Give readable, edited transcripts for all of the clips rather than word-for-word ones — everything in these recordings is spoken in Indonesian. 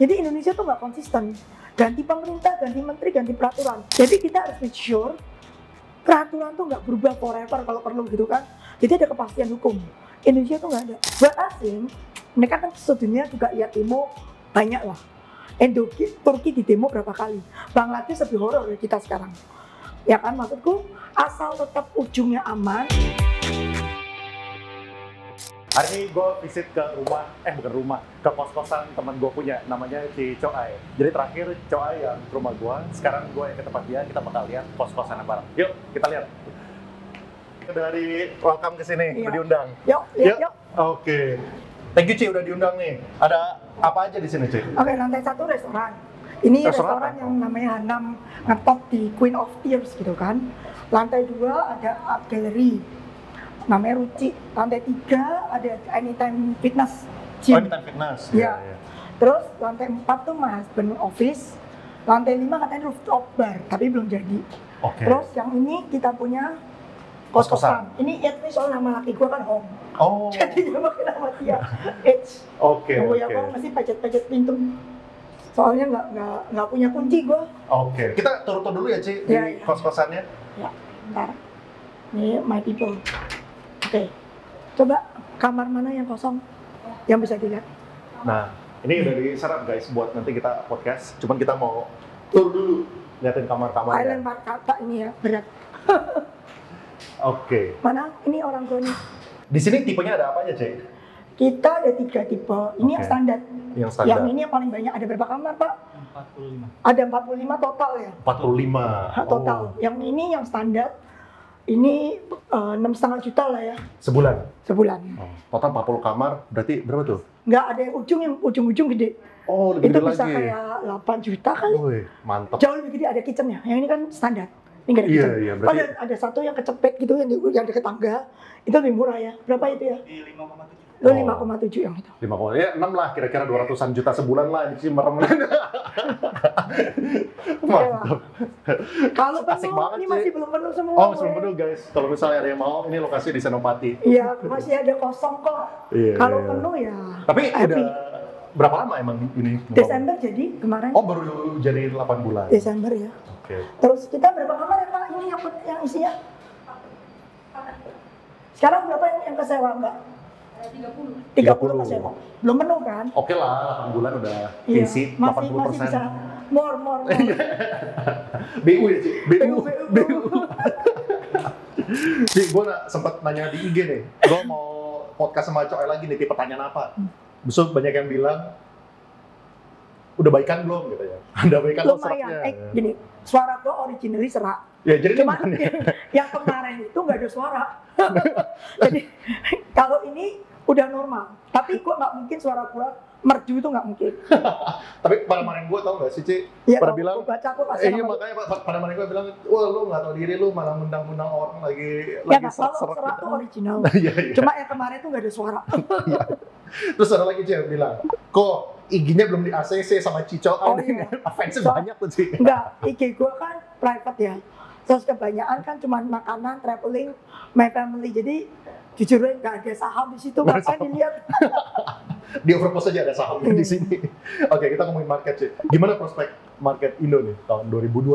Jadi Indonesia tuh nggak konsisten. Ganti pemerintah, ganti menteri, ganti peraturan. Jadi kita harus make sure peraturan tuh nggak berubah forever kalau perlu gitu kan. Jadi ada kepastian hukum. Indonesia tuh nggak ada. Buat asing, mereka kan sedunia juga lihat demo banyak lah. Turki di demo berapa kali. Bangladesh lebih horor dari kita sekarang. Ya kan, maksudku asal tetap ujungnya aman. Hari ini gue visit ke ke kos-kosan teman gue punya, namanya si Coai. Jadi terakhir Coai yang ke rumah gue, sekarang gue yang ke tempat dia, kita bakal lihat kos-kosan bareng. Yuk, kita lihat. Dari welcome ke sini, Iya. udah diundang. Yuk. Oke. Thank you, Ci, udah diundang nih. Ada apa aja di sini, Ci? Oke, lantai 1 restoran. Ini Restoran restoran apa? yang namanya Hanam ngetop di Queen of Tears gitu kan. Lantai 2 ada art gallery, namanya Ruci. Lantai 3 ada Anytime Fitness Oh, Gym. ini time fitness. Iya. Terus lantai 4 tuh my husband office. Lantai 5 katanya rooftop bar, tapi belum jadi. Oke. Terus yang ini kita punya kos-kosan. Ini H soal nama laki gua kan Hong. Oh. Jadi dia pakai nama dia H. Oke. Yang punya Hong mesti pecet-pecet pintu. Soalnya nggak punya kunci gua. Oke. Kita turun dulu ya, Ci, di Iya. kos-kosannya. Ya, bentar. Ini my people. Oke. Coba kamar mana yang kosong yang bisa dilihat? Nah, ini udah diserap guys buat nanti kita podcast. Cuman kita mau tur dulu, liatin kamar-kamarnya. Island Park kata ini ya, berat. Oke. Mana? Ini orang tua nih. Di sini tipenya ada apa aja, Cek? Kita ada 3 tipe. Ini yang Oke. standar. Yang standar. Yang ini yang paling banyak. Ada berapa kamar, Pak? 45. Ada 45 total ya. 45. Total. Oh, Yang ini yang standar. Ini 6,5 juta lah ya sebulan. sebulan. Oh, total 40 kamar, berarti berapa tuh? Nggak ada yang ujung-ujung gede. Oh, lebih Itu gede bisa lagi. kayak 8 juta kali. Wih, mantap. Jauh lebih gede, ada kitchennya. Yang ini kan standar. Ini nggak ada Iya, kitchen. iya, berarti Ada satu yang kecepet gitu, yang dekat tangga. Itu lebih murah ya. Berapa itu ya? Di 5,7. Lo Oh. 5,7 yang itu. 5, ya 6 lah, kira-kira 200-an juta sebulan lah ini sih merem. Mantap. Kalau Asik penuh, banget ini sih. masih belum penuh semua. Oh, gue. sebelum penuh guys, kalau misalnya ada yang mau, ini lokasi di Senopati. Iya, masih ada kosong kok. Iya, Kalau iya. penuh ya. Tapi happy. udah berapa lama emang ini? Desember jadi kemarin. Oh, baru jadi 8 bulan. Desember ya. Oke. Terus kita berapa kamar ya Pak? Ini yang isinya? Sekarang berapa yang kesewa enggak? 30 kesewa. Belum penuh kan? Oke lah, 8 bulan udah Iya, isi masih 80%. bisa more. BU ya, Ci? BU. BU. Ci, gue sempat nanya di IG nih, gue mau podcast sama Coy lagi nih, tipe pertanyaan apa? Besok banyak yang bilang, udah baikan belum gitu ya? Udah baikan belum Lumayan. seraknya? Gini, suara gue originally serak. Ya, jadi Cuma yang kemarin itu nggak ada suara. Jadi kalau ini udah normal. Tapi gue nggak mungkin suara gue merdu itu nggak mungkin. Tapi pada kemarin gue tau gak sih, Ci? Ya, Pada kalau bilang, gua baca kok pasti iya nama- makanya pada kemarin gue bilang, wah lu gak tau diri lu, malah undang-undang orang lagi Ya nggak, kalau serak-serak serak gitu. tuh original. Iya, iya. Cuma yang kemarin tuh nggak ada suara. Terus ada lagi Ci yang bilang, kok IG-nya belum di ACC sama Cico? Oh, Ini iya. fansnya So- banyak tuh, Ci. Enggak, IG gue kan private ya. Terus kebanyakan kan cuma makanan, traveling, my family. Jadi jujur aja nggak ada saham di situ. Nggak ada Ngapain saham. dilihat? Di overpost aja ada sahamnya di sini. Oke, kita ngomongin market sih. Gimana prospek market Indo nih tahun 2025?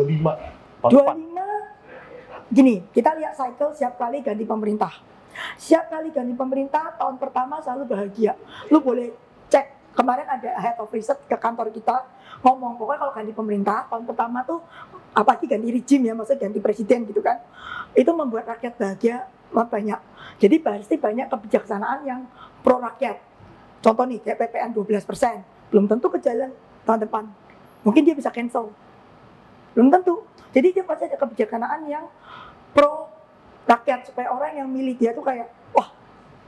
Tahun depan? 25. Gini, kita lihat cycle setiap kali ganti pemerintah. Setiap kali ganti pemerintah, tahun pertama selalu bahagia. Lu boleh cek, kemarin ada head of research ke kantor kita, ngomong, pokoknya kalau ganti pemerintah, tahun pertama tuh, apalagi ganti regime ya, maksudnya ganti presiden gitu kan, itu membuat rakyat bahagia banyak. Jadi pasti banyak kebijaksanaan yang pro rakyat. Contoh nih, kayak PPN 12%, belum tentu ke jalan tahun depan. Mungkin dia bisa cancel. Belum tentu. Jadi dia pasti ada kebijaksanaan yang pro rakyat, supaya orang yang milih dia tuh kayak, wah,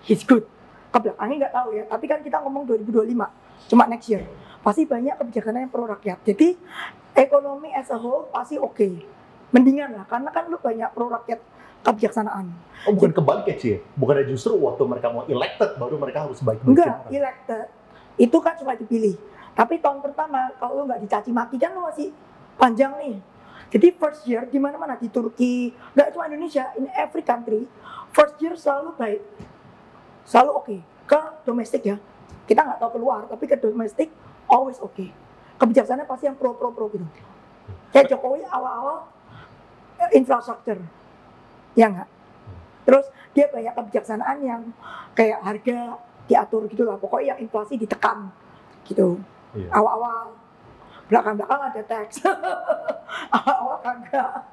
he's good. Ke belakangnya nggak tahu ya, tapi kan kita ngomong 2025, cuma next year. Pasti banyak kebijaksanaan yang pro rakyat. Jadi ekonomi as a whole pasti oke. Mendingan lah, karena kan lu banyak pro rakyat kebijaksanaan. Oh, bukan kebalik ya, Ci? Bukannya justru waktu mereka mau elected, baru mereka harus baik-baik Enggak, orang? elected. Itu kan cuma dipilih. Tapi tahun pertama, kalau lu nggak dicaci maki kan lu masih panjang nih. Jadi first year, di mana-mana, di Turki, nggak cuma Indonesia, in every country, first year selalu baik. Selalu oke. Ke domestik ya. Kita nggak tahu keluar, tapi ke domestik always oke. kebijaksanaan pasti yang pro gitu. Kayak Jokowi awal-awal infrastruktur, ya nggak? Terus dia banyak kebijaksanaan yang kayak harga diatur gitu lah, pokoknya yang inflasi ditekan gitu. Iya. Awal-awal, belakang-belakang ada teks, awal-awal kagak.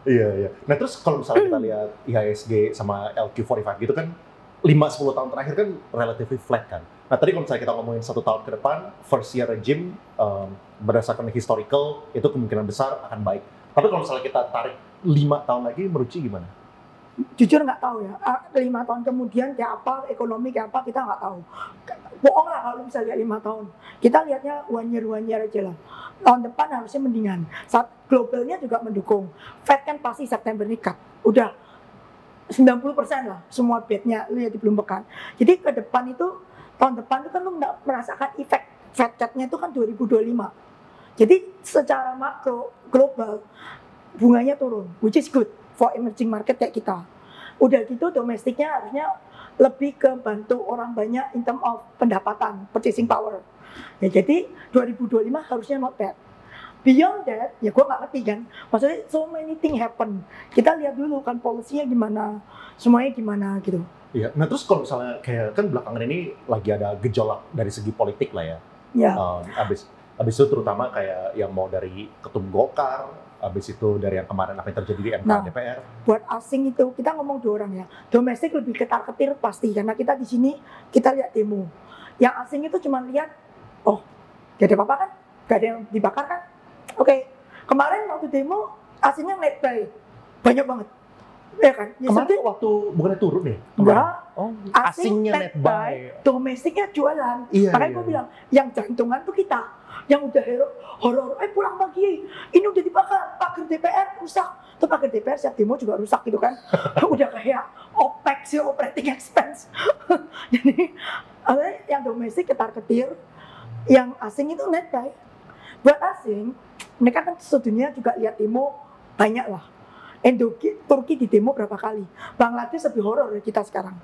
Iya. Nah terus kalau misalnya kita lihat IHSG sama LQ45 gitu kan 5-10 tahun terakhir kan relatively flat kan. Nah tadi kalau misalnya kita ngomongin 1 tahun ke depan, first year regime berdasarkan historical itu kemungkinan besar akan baik. Tapi kalau misalnya kita tarik 5 tahun lagi, menurut Ci gimana? Jujur nggak tahu ya, 5 tahun kemudian kayak apa, ekonomi kayak apa, kita nggak tahu. Bohong lah kalau bisa lihat 5 tahun. Kita lihatnya one year aja lah. Tahun depan harusnya mendingan. Saat globalnya juga mendukung. Fed kan pasti September cut. Udah 90% lah semua bednya lihat di Bloomberg. Jadi ke depan itu, tahun depan itu kan lu merasakan efek Fed cut-nya itu kan 2025. Jadi secara makro global bunganya turun, which is good for emerging market kayak kita. Udah gitu domestiknya harusnya lebih ke bantu orang banyak in term of pendapatan, purchasing power. Ya jadi 2025 harusnya not bad. Beyond that, ya gue nggak ngerti kan. Maksudnya so many things happen. Kita lihat dulu kan polisinya gimana, semuanya gimana gitu. Iya. Nah terus kalau misalnya kayak kan belakangan ini lagi ada gejolak dari segi politik lah ya. Ya. Abis itu terutama kayak yang mau dari ketum Golkar, abis itu dari yang kemarin apa yang terjadi di MK DPR. Buat asing itu kita ngomong 2 orang ya. Domestik lebih ketar-ketir pasti karena kita di sini kita lihat demo. Yang asing itu cuma lihat, oh gak ada apa-apa kan, gak ada yang dibakar kan. Oke, kemarin waktu demo asingnya net buy banyak banget, ya kan? Ya, kemarin waktu bukannya turun ya? Enggak, asingnya net buy, domestiknya jualan. Iya, makanya gue bilang, yang jantungan tuh kita, yang udah horor, pulang pagi, ini udah dibakar, pagar DPR rusak. Tuh pagar DPR siap demo juga rusak gitu kan. Udah kayak OPEX ya, operating expense. Jadi yang domestik ketar-ketir, yang asing itu net buy. Buat asing, mereka kan sedunia juga lihat demo banyak lah. Turki di demo berapa kali, Bangladesh lebih horor dari kita sekarang.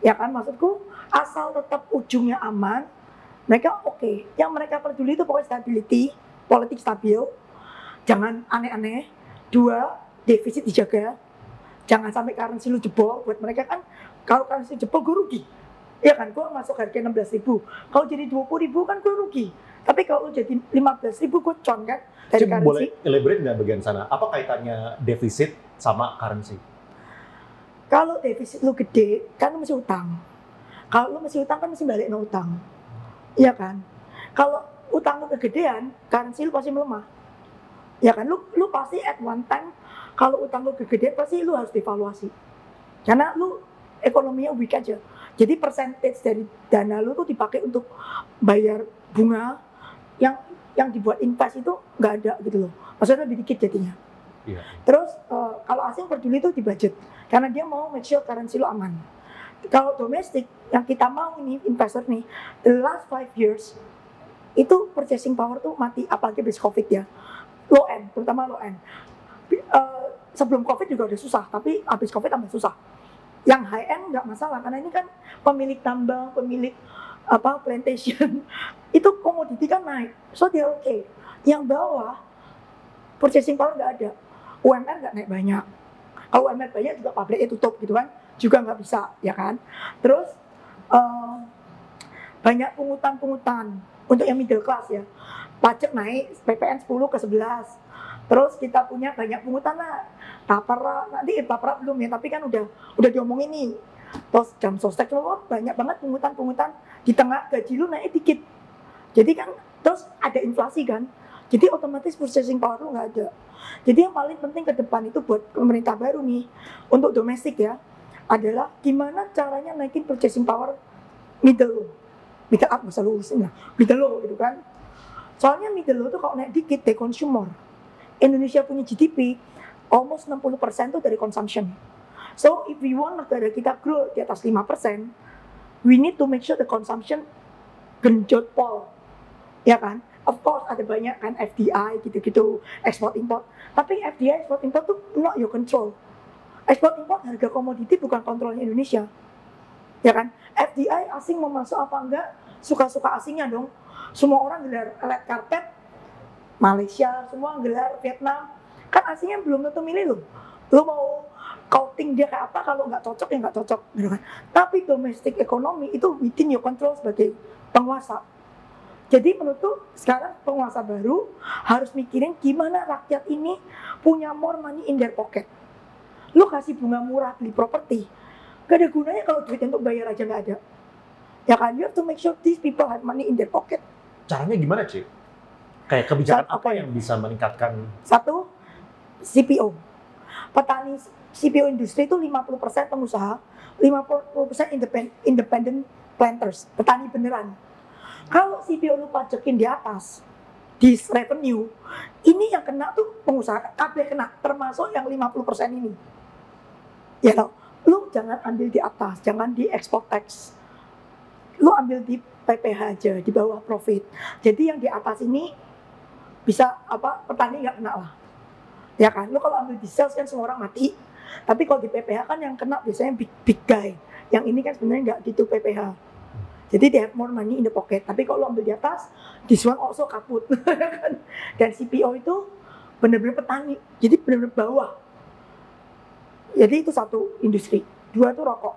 Ya kan, maksudku asal tetap ujungnya aman, mereka oke. Yang mereka peduli itu pokoknya stability, politik stabil, jangan aneh-aneh. 2, defisit dijaga, jangan sampai currency lu jebol. Buat mereka kan, kalau currency jebol gue rugi. Ya kan, gue masuk harga 16.000, kalau jadi 20.000 kan gue rugi. Tapi kalau jadi 15.000 gue con kan dari currency. Boleh elaborate nggak bagian sana? Apa kaitannya defisit sama currency? Kalau defisit lu gede, kan lu mesti utang. Kalau lu mesti utang kan mesti balik no utang. Iya kan? Kalau utang lu kegedean, currency lu pasti melemah. Ya kan? Lu pasti at one time, kalau utang lu kegedean pasti lu harus devaluasi. Karena lu ekonominya weak aja. Jadi percentage dari dana lu tuh dipakai untuk bayar bunga yang dibuat invest itu nggak ada gitu loh. Maksudnya lebih dikit jadinya. Iya. Terus kalau asing peduli itu di budget karena dia mau make sure currency lu aman. Kalau domestik yang kita mau ini investor nih, the last 5 years itu purchasing power tuh mati, apalagi habis COVID ya. Low end, terutama low end. Sebelum COVID juga udah susah, tapi habis COVID tambah susah. Yang high end nggak masalah karena ini kan pemilik tambang, pemilik plantation itu komoditi kan naik, so dia oke. Yang bawah purchasing power nggak ada, UMR nggak naik banyak. Kalau UMR banyak juga pabriknya tutup gitu kan, juga nggak bisa ya kan. Terus banyak pungutan untuk yang middle class ya, pajak naik PPN 10 ke 11. Terus kita punya banyak pungutan lah, tapera, nanti tapera belum ya, tapi kan udah diomongin nih. Terus jam sostek banyak banget pungutan di tengah gaji lu naik dikit. Jadi kan terus ada inflasi kan. Jadi otomatis purchasing power lu nggak ada. Jadi yang paling penting ke depan itu buat pemerintah baru nih untuk domestik ya adalah gimana caranya naikin purchasing power middle up, nggak usah lurusin lah, middle low gitu kan. Soalnya middle low tuh kalau naik dikit they consume more. Indonesia punya GDP almost 60% tuh dari consumption. So if we want negara kita grow di atas 5%, we need to make sure the consumption genjot pol, ya kan? Of course ada banyak kan FDI gitu-gitu, ekspor import. Tapi FDI ekspor import tuh not your control. Ekspor import harga komoditi bukan kontrolnya Indonesia, ya kan? FDI asing mau masuk apa enggak, suka-suka asingnya dong. Semua orang gelar red carpet, Malaysia semua gelar, Vietnam kan aslinya belum tentu milih lo mau coating dia kayak apa, kalau nggak cocok ya nggak cocok gitu kan. Tapi domestic economy itu within your control sebagai penguasa. Jadi menurutku sekarang penguasa baru harus mikirin gimana rakyat ini punya more money in their pocket. Lu kasih bunga murah beli properti, gak ada gunanya kalau duit untuk bayar aja nggak ada. Ya kan, you have to make sure these people have money in their pocket. Caranya gimana, Ci? Kayak kebijakan apa yang bisa meningkatkan? Satu, CPO. Petani CPO industri itu 50% pengusaha, 50% independent planters, petani beneran. Kalau CPO lu pajakin di atas, di revenue, ini yang kena tuh pengusaha, kabeh kena, termasuk yang 50% ini. Ya loh, lu jangan ambil di atas, jangan di export tax. Lu ambil di PPh aja, di bawah profit. Jadi yang di atas ini bisa petani nggak kena lah. Ya kan, lu kalau ambil di sales kan semua orang mati. Tapi kalau di PPh kan yang kena biasanya big guy. Yang ini kan sebenarnya nggak gitu PPh. Jadi they have more money in the pocket. Tapi kalau ambil di atas, this one also kaput. Dan CPO itu benar-benar petani. Jadi benar-benar bawah. Jadi itu satu industri. Dua itu rokok.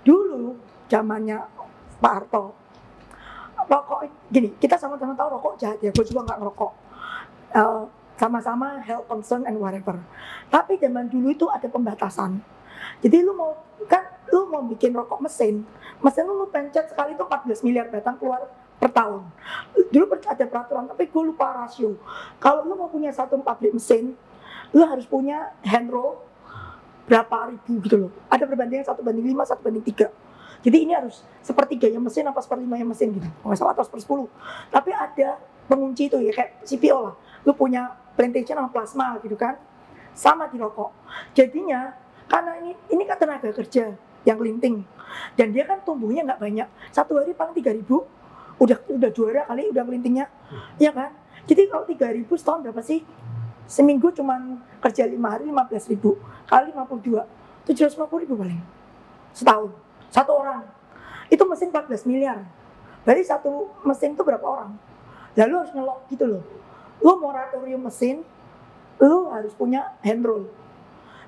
Dulu zamannya Pak Harto, rokok gini, kita sama-sama tahu rokok jahat ya. Gue juga nggak ngerokok. Sama-sama health concern and whatever. Tapi zaman dulu itu ada pembatasan. Jadi lu mau bikin rokok mesin lu pencet sekali itu 14 miliar batang keluar per tahun. Dulu ada peraturan, tapi gue lupa rasio. Kalau lu mau punya satu pabrik mesin, lu harus punya hand roll berapa ribu gitu loh. Ada perbandingan 1:5, 1:3. Jadi ini harus sepertiganya mesin apa seperlimanya mesin gitu. Nggak salah, atau 1/10. Tapi ada pengunci itu ya, kayak CPO lah. Lu punya plantation sama plasma gitu kan. Sama di rokok. Jadinya, karena ini kan tenaga kerja yang linting. Dan dia kan tumbuhnya nggak banyak. Satu hari paling 3.000. Udah juara kali, udah melintingnya. Iya kan? Jadi kalau 3.000 setahun berapa sih? Seminggu cuman kerja 5 hari 15.000. Kali 52. 750.000 paling. Setahun. Satu orang. Itu mesin 14 miliar. Berarti satu mesin itu berapa orang? Lalu harus ngelok gitu loh. Lu moratorium mesin, lu harus punya hand roll.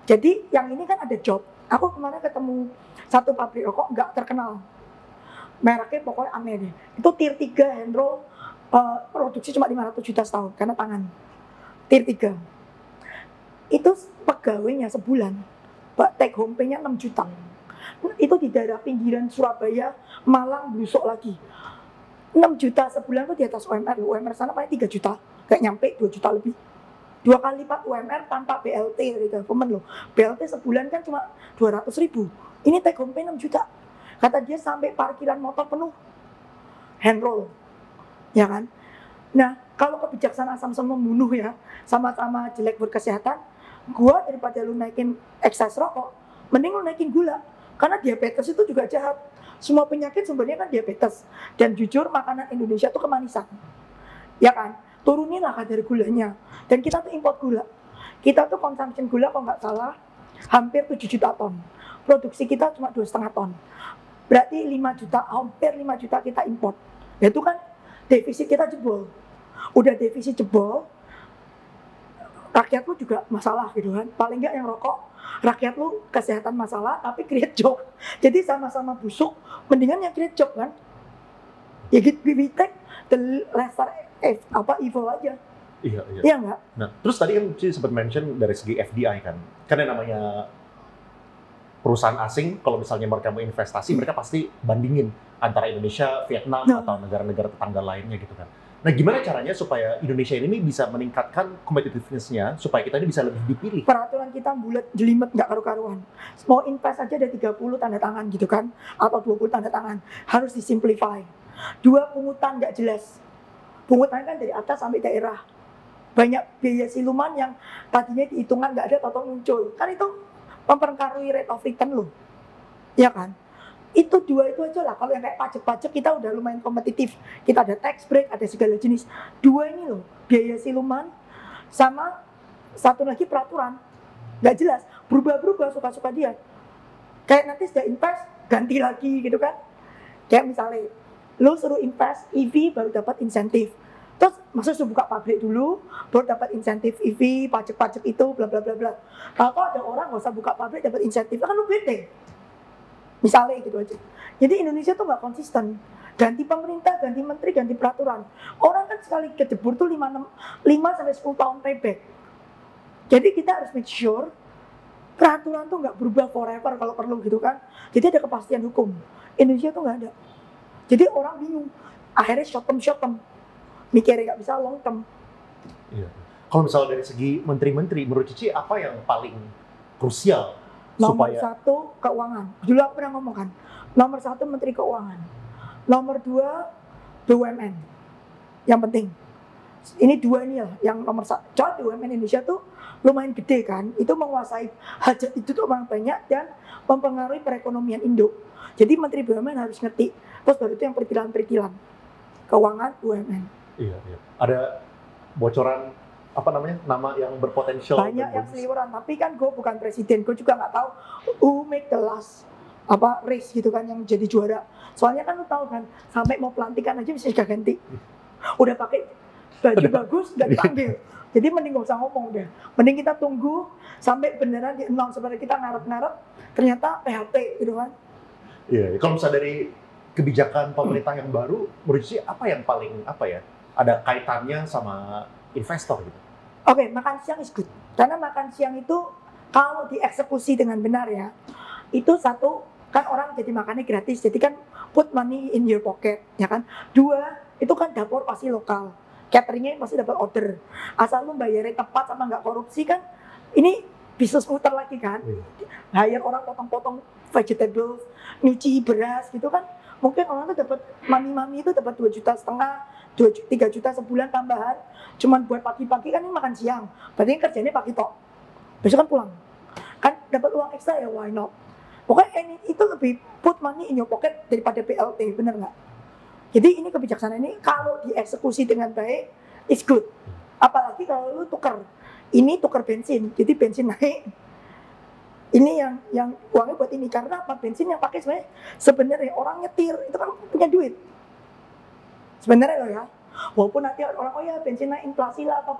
Jadi yang ini kan ada job. Aku kemarin ketemu satu pabrik rokok nggak terkenal. Mereknya pokoknya aneh deh. Itu tier 3 hand roll, produksi cuma 500 juta setahun karena tangan. Tier 3. Itu pegawainya sebulan, take home pay-nya 6 juta. Itu di daerah pinggiran Surabaya, Malang, Blusuk lagi. 6 juta sebulan tuh di atas UMR. UMR sana paling 3 juta, kayak nyampe 2 juta lebih. 2 kali lipat UMR tanpa BLT dari government loh. BLT sebulan kan cuma 200.000. Ini take home pay 6 juta. Kata dia sampai parkiran motor penuh. Hand roll. Ya kan? Nah, kalau kebijaksanaan sama-sama membunuh ya, sama-sama jelek buat kesehatan, gua daripada lu naikin ekses rokok, mending lu naikin gula. Karena diabetes itu juga jahat. Semua penyakit sumbernya kan diabetes. Dan jujur makanan Indonesia itu kemanisan. Ya kan? Turunilah kadar gulanya. Dan kita tuh import gula. Kita tuh consumption gula kalau nggak salah hampir 7 juta ton. Produksi kita cuma 2,5 ton. Berarti 5 juta, hampir 5 juta kita import. Ya itu kan defisit kita jebol. Udah defisit jebol, rakyat lu juga masalah gitu kan. Paling nggak yang rokok, rakyat lu kesehatan masalah tapi create job. Jadi sama-sama busuk, mendingan yang create job kan. Ya gitu, we take the lesser evil aja. Iya. Iya nggak? Nah, terus tadi kan Ci sempat mention dari segi FDI kan. Karena namanya perusahaan asing, kalau misalnya mereka mau investasi, mereka pasti bandingin antara Indonesia, Vietnam, atau negara-negara tetangga lainnya gitu kan. Nah, gimana caranya supaya Indonesia ini bisa meningkatkan competitiveness-nya, supaya kita ini bisa lebih dipilih? Peraturan kita bulat, jelimet, nggak karu-karuan. Mau invest aja ada 30 tanda tangan gitu kan, atau 20 tanda tangan. Harus disimplify. 2 pungutan nggak jelas. Pungutan kan dari atas sampai daerah. Banyak biaya siluman yang tadinya dihitungan nggak ada, atau muncul. Kan itu memperkarui rate of return loh. Ya kan? Itu 2 itu aja lah. Kalau yang kayak pajak-pajak kita udah lumayan kompetitif. Kita ada tax break, ada segala jenis. 2 ini loh, biaya siluman sama satu lagi peraturan. Nggak jelas, berubah-berubah suka-suka dia. Kayak nanti sudah invest, ganti lagi gitu kan. Kayak misalnya, lo suruh invest EV baru dapat insentif. Terus maksudnya buka pabrik dulu, baru dapat insentif EV, pajak-pajak itu, bla bla bla bla. Kalau ada orang nggak usah buka pabrik dapat insentif, kan lu bete. Misalnya gitu aja. Jadi Indonesia tuh nggak konsisten. Ganti pemerintah, ganti menteri, ganti peraturan. Orang kan sekali kejebur tuh 5-10 tahun payback. Jadi kita harus make sure peraturan tuh nggak berubah forever kalau perlu gitu kan. Jadi ada kepastian hukum. Indonesia tuh nggak ada. Jadi orang bingung. Akhirnya short term. Mikirnya nggak bisa long term. Iya. Kalau misalnya dari segi menteri-menteri, menurut Cici apa yang paling krusial Nomor supaya 1 keuangan. Dulu aku pernah ngomong kan. Nomor 1 Menteri Keuangan. Nomor 2 BUMN. Yang penting. Ini dua ini lah yang nomor 1. Coba BUMN Indonesia tuh lumayan gede kan. Itu menguasai hajat itu tuh orang banyak dan mempengaruhi perekonomian Indo. Jadi Menteri BUMN harus ngerti. Terus baru itu yang perikilan-perikilan. Keuangan BUMN. Iya. Ada bocoran apa namanya, nama yang berpotensial Banyak yang seliweran, tapi kan gue bukan presiden, gue juga nggak tahu who make the last race gitu kan yang jadi juara. Soalnya kan lu tahu kan, sampai mau pelantikan aja bisa ganti. Udah pakai baju bagus nggak dipanggil. Jadi mending gak usah ngomong deh. Mending kita tunggu sampai beneran di announce seperti kita ngarep-ngarep ternyata PHP gitu kan. Iya, kalau misalnya dari kebijakan pemerintah yang baru, menurut Cici apa yang paling ada kaitannya sama investor gitu? Oke, makan siang is good. Karena makan siang itu kalau dieksekusi dengan benar ya, itu satu, kan orang jadi makannya gratis, jadi kan put money in your pocket, ya kan. 2, itu kan dapur pasti lokal, cateringnya pasti dapat order. Asal lu bayarnya tepat sama nggak korupsi kan, ini bisnis muter lagi kan. Hire orang potong-potong vegetables, nyuci beras gitu kan. Mungkin orang tuh dapat, mami-mami itu dapat 2,5 juta, 3 juta sebulan tambahan, cuman buat pagi-pagi kan ini makan siang, berarti kerjanya pagi tok, besok kan pulang, kan dapat uang ekstra ya, why not? Pokoknya itu lebih put money in your pocket daripada BLT, bener nggak? Jadi ini kebijaksanaan ini kalau dieksekusi dengan baik, is good. Apalagi kalau lu tukar bensin, jadi bensin naik, ini yang uangnya buat ini, karena apa? Bensin yang pakai sebenarnya orang nyetir itu kan punya duit. Sebenarnya loh ya, walaupun nanti orang oh ya bensin naik, inflasi lah, apa,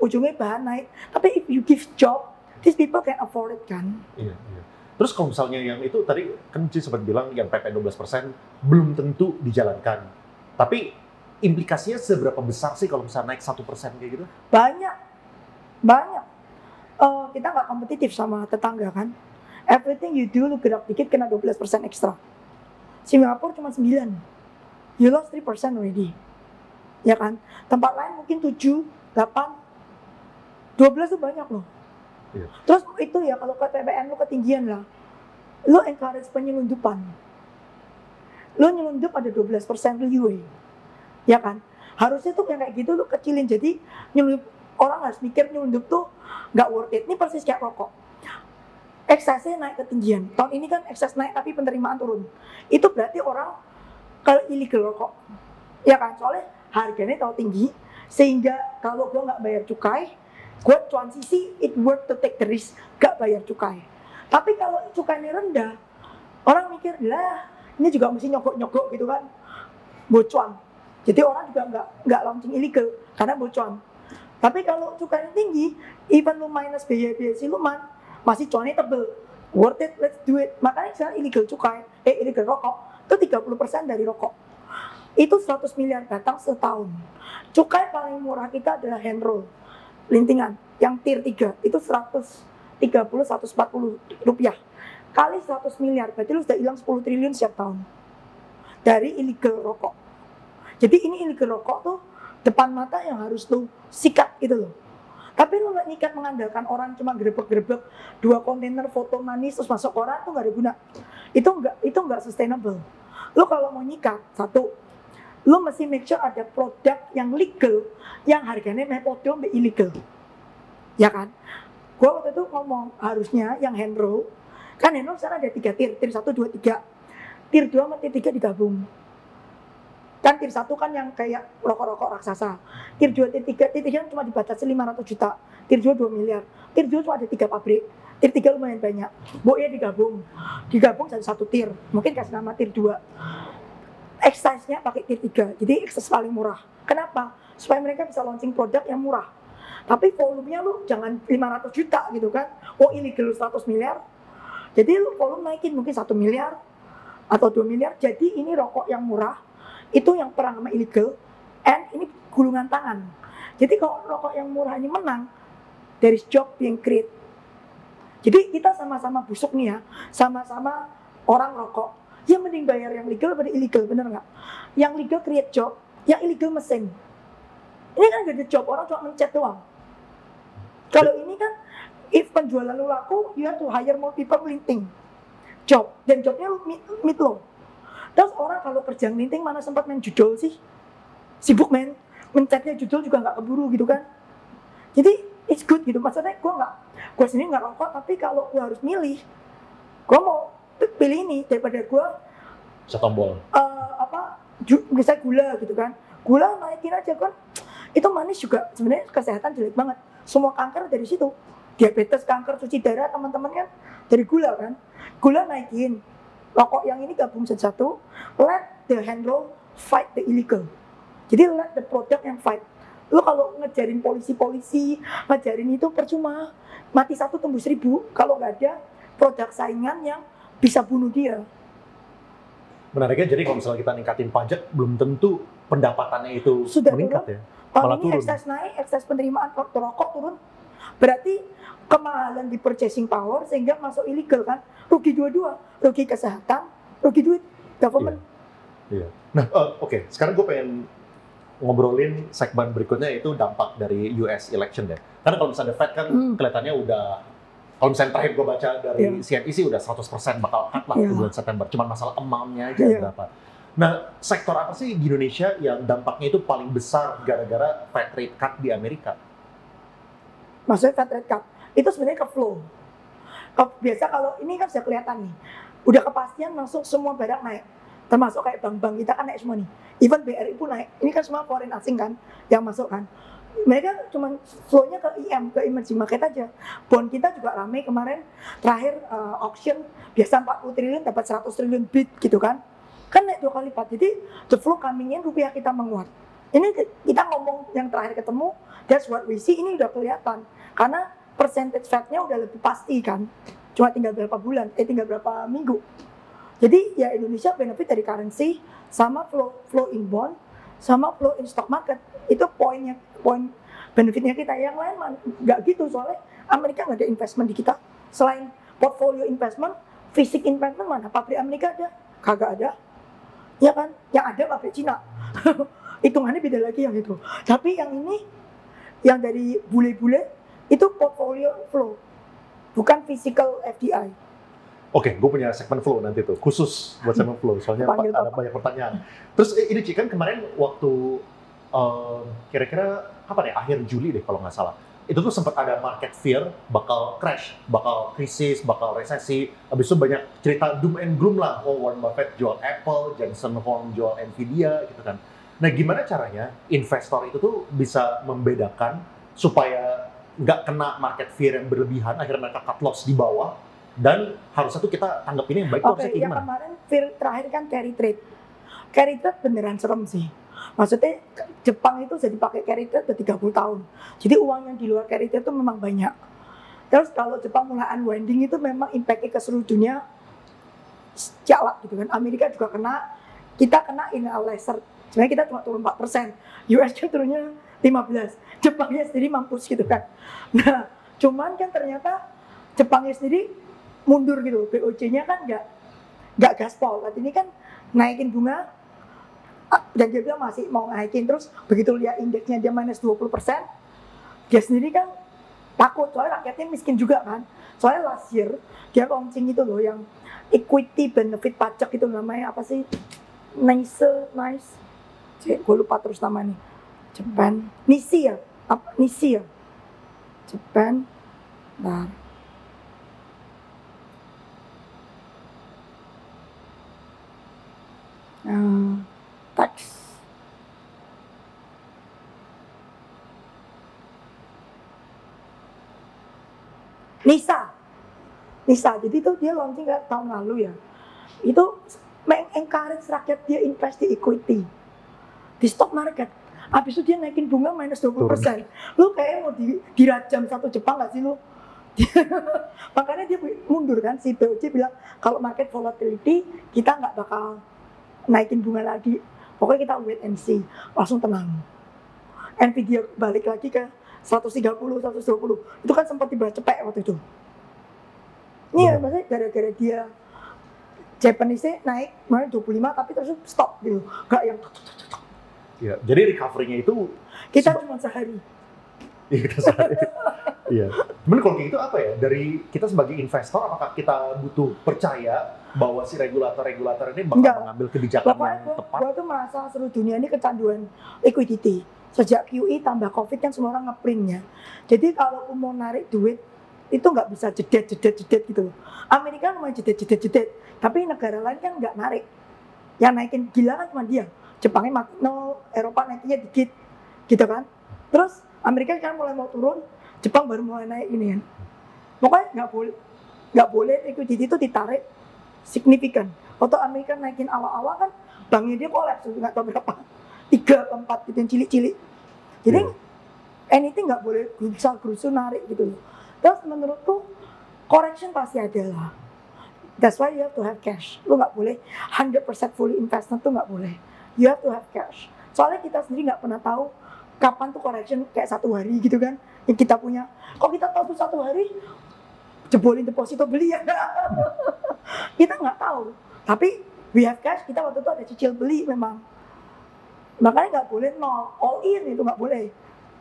ujungnya bahan naik. Tapi if you give job, these people can afford it kan. Iya. Terus kalau misalnya yang itu tadi kan Cici sempat bilang yang PP 12% belum tentu dijalankan. Tapi implikasinya seberapa besar sih kalau misalnya naik 1% kayak gitu? Banyak. Kita nggak kompetitif sama tetangga kan. Everything you do, lu gerak dikit kena 12% ekstra. Singapura cuma 9. You lost 3% already. Ya kan? Tempat lain mungkin 7, 8, 12 tuh banyak loh. Iya. Terus itu ya kalau ke PPN lu ketinggian lah. Lu encourage penyelundupan. Lu nyelundup ada 12% leeway. Ya kan? Harusnya tuh kayak gitu lu kecilin. Jadi nyelundup, orang harus mikir nyelundup tuh gak worth it. Ini persis kayak rokok. Eksesnya naik ketinggian. Tahun ini kan ekses naik tapi penerimaan turun. Itu berarti orang kalau illegal rokok, ya kan, soalnya harganya terlalu tinggi, sehingga kalau gue nggak bayar cukai, gue transisi, it worth to take the risk, gak bayar cukai. Tapi kalau cukainya rendah, orang mikir, lah ini juga mesti nyogok-nyogok gitu kan, bocuan. Jadi orang juga nggak launching illegal, karena bocuan. Tapi kalau cukainya tinggi, even lu minus biaya-biaya siluman, masih cuannya tebel, worth it, let's do it. Makanya sekarang illegal cukai, illegal rokok, itu 30% dari rokok. Itu 100 miliar datang setahun. Cukai paling murah kita adalah hand roll, lintingan, yang tier 3, itu 130-140 rupiah. Kali 100 miliar, berarti lu sudah hilang 10 triliun setiap tahun. Dari illegal rokok. Jadi ini illegal rokok tuh, depan mata yang harus lu sikat gitu loh. Tapi lu nggak nyikat mengandalkan orang cuma grebek-grebek 2 kontainer foto manis terus masuk koran, tuh nggak ada guna. Itu nggak sustainable. Lu kalau mau nyikat, satu, lu mesti make sure ada produk yang legal, yang harganya metode sampai illegal. Ya kan? Gua waktu itu ngomong harusnya yang hand roll, kan hand roll sekarang ada 3 tier, tier 1, 2, 3. Tier 2 sama tier 3 digabung. Kan tier 1 kan yang kayak rokok-rokok raksasa. Tier 2, tier 3 cuma dibatasi 500 juta. Tier 2 2 miliar. Tier 2 cuma ada 3 pabrik. Tier 3 lumayan banyak. Digabung jadi satu tier. Mungkin kasih nama tier 2. excise-nya pakai tier 3, jadi excise paling murah. Kenapa? Supaya mereka bisa launching produk yang murah. Tapi volumenya lu jangan 500 juta gitu kan. Oh illegal 100 miliar. Jadi lu volume naikin mungkin 1 miliar atau 2 miliar. Jadi ini rokok yang murah, itu yang perang sama illegal, and ini gulungan tangan. Jadi kalau rokok yang murah ini menang, there is job being created. Jadi kita sama-sama busuk nih ya, sama-sama orang rokok. Ya mending bayar yang legal daripada illegal, bener nggak? Yang legal create job, yang illegal mesin. Ini kan gak ada job, orang cuma mencet doang. Kalau ini kan, if penjualan lu laku, you have to hire more people linting job, dan jobnya meet low. Terus orang kalau kerja linting mana sempat main judul sih? Sibuk main, mencetnya judul juga nggak keburu gitu kan? Jadi it's good gitu, maksudnya gue sendiri nggak rokok, tapi kalau gue harus milih, gue mau pilih ini daripada gue Setombol. misalnya gula gitu kan, gula naikin aja kan, itu manis juga sebenarnya kesehatan jelek banget. Semua kanker dari situ, diabetes, kanker, cuci darah teman-teman kan dari gula kan, gula naikin. Rokok yang ini gabung satu, let the hand roll fight the illegal. Jadi let the product yang fight. Lu kalau ngejarin polisi-polisi, ngejarin itu percuma, mati 1 tumbuh 1000 kalau nggak ada produk saingan yang bisa bunuh dia. Menariknya jadi kalau misalnya kita ningkatin pajak, belum tentu pendapatannya itu Sudah meningkat turun. ya. Kalau Malah ini turun. ekses naik, ekses penerimaan rokok turun, berarti kemahalan di purchasing power sehingga masuk illegal kan, rugi dua-dua, rugi kesehatan, rugi duit government. Iya. Nah, oke. Sekarang gue pengen ngobrolin segmen berikutnya, itu dampak dari US election deh. Karena kalau misalnya Fed kan kelihatannya udah, kalau misalnya terakhir gue baca dari CNBC sih udah 100% bakal cut lah di bulan September. Cuman masalah amount-nya aja berapa. Nah, sektor apa sih di Indonesia yang dampaknya itu paling besar gara-gara Fed rate cut di Amerika? Maksudnya Fed rate cut, itu sebenarnya ke flow. Biasa kalau ini kan sudah kelihatan nih, udah kepastian masuk semua barang naik. Termasuk kayak bank-bank kita kan naik semua nih. Even BRI pun naik. Ini kan semua foreign asing kan yang masuk kan. Mereka cuma flow-nya ke IM, ke emerging market aja. Bond kita juga ramai kemarin. Terakhir auction biasa 40 triliun dapat 100 triliun bid gitu kan. Kan naik 2 kali lipat. Jadi the flow coming in, rupiah kita menguat. Ini kita ngomong yang terakhir ketemu, that's what we see, ini udah kelihatan. Karena percentage Fed-nya udah lebih pasti kan. Cuma tinggal berapa bulan, tinggal berapa minggu. Jadi ya Indonesia benefit dari currency, sama flow in bond, sama flow in stock market. Itu poin benefitnya kita. Yang lain nggak gitu, soalnya Amerika nggak ada investment di kita. Selain portfolio investment, fisik investment mana? Pabrik Amerika ada? Kagak ada. Ya kan? Yang ada pabrik Cina. Hitungannya beda lagi yang itu. Tapi yang ini, yang dari bule-bule, itu portfolio flow, bukan physical FDI. Oke, gue punya segmen flow nanti tuh, khusus buat segmen flow, soalnya ada banyak pertanyaan. Terus ini Ci, kan kemarin waktu kira-kira kapan ya, akhir Juli deh kalau nggak salah, itu tuh sempat ada market fear bakal crash, bakal krisis, bakal resesi. Habis itu banyak cerita doom and gloom lah, oh Warren Buffett jual Apple, Jensen Huang jual Nvidia gitu kan. Nah gimana caranya investor itu tuh bisa membedakan supaya nggak kena market fear yang berlebihan, akhirnya mereka cut loss di bawah, dan harusnya tuh kita tanggap ini yang baik. Oke, yang kemarin fear terakhir kan carry trade. Carry trade beneran serem sih. Maksudnya Jepang itu jadi pakai carry trade udah 30 tahun. Jadi uang yang di luar carry trade itu memang banyak. Terus kalau Jepang mulai unwinding itu memang impact-nya ke seluruh dunia jalan gitu kan. Amerika juga kena, kita kena in a lesser. Sebenarnya kita cuma turun 4%. US kan turunnya 15. Jepangnya sendiri mampus gitu kan. Nah, cuman kan ternyata Jepangnya sendiri mundur gitu, BOJ-nya kan nggak gaspol. Ini kan naikin bunga, dan dia bilang masih mau naikin, terus begitu lihat indeksnya dia minus 20%, dia sendiri kan takut, soalnya rakyatnya miskin juga kan. Soalnya last year dia launching itu loh, yang equity benefit pajak itu namanya apa sih? Nice, gue lupa terus namanya. Japan, Nisi ya? Japan, nah. Tax. Nisa, jadi itu dia launching tahun lalu ya. Itu encourage rakyat dia invest di equity, di stock market. Habis itu dia naikin bunga minus 20%. Lu kayaknya mau dirajam satu Jepang nggak sih lu? Makanya dia mundur kan, si BOJ bilang kalau market volatility kita nggak bakal naikin bunga lagi. Pokoknya kita wait and see, langsung tenang. Nvidia balik lagi ke 130, 120. Itu kan sempat tiba cepet waktu itu. Iya, maksudnya gara-gara dia Japanese naik, malah 25 tapi terus stop gitu. Gak yang Ya, jadi recovery-nya itu kita cuma sehari. Iya, kita sehari. Iya. Cuman kalau kayak gitu apa ya? Dari kita sebagai investor, apakah kita butuh percaya bahwa si regulator-regulator ini bakal mengambil kebijakan yang tepat? Gue tuh merasa seluruh dunia ini kecanduan liquidity. Sejak QE tambah COVID kan semua orang ngeprintnya. Jadi kalau mau narik duit itu nggak bisa jedet gitu. Amerika lumayan jedet. Tapi negara lain kan nggak narik. Yang naikin gila kan cuma dia. Jepangnya no, Eropa naikinnya dikit, gitu kan. Terus Amerika kan mulai mau turun, Jepang baru mulai naik ini kan. Pokoknya nggak boleh liquidity itu ditarik signifikan. Waktu Amerika naikin awal-awal kan banknya dia kolaps, nggak tahu berapa, 3 atau 4 gitu yang cilik-cilik. Jadi anything nggak boleh gerusa narik gitu. Terus menurutku correction pasti ada lah. That's why you have to have cash. Lu nggak boleh 100% fully investment tuh nggak boleh. You have to have cash. Soalnya kita sendiri nggak pernah tahu kapan tuh correction kayak 1 hari gitu kan. Yang kita punya. Kalau kita tahu tuh 1 hari, jebolin deposito beli ya. Kita nggak tahu. Tapi we have cash, kita waktu itu ada cicil beli memang. Makanya nggak boleh nol, all in itu nggak boleh.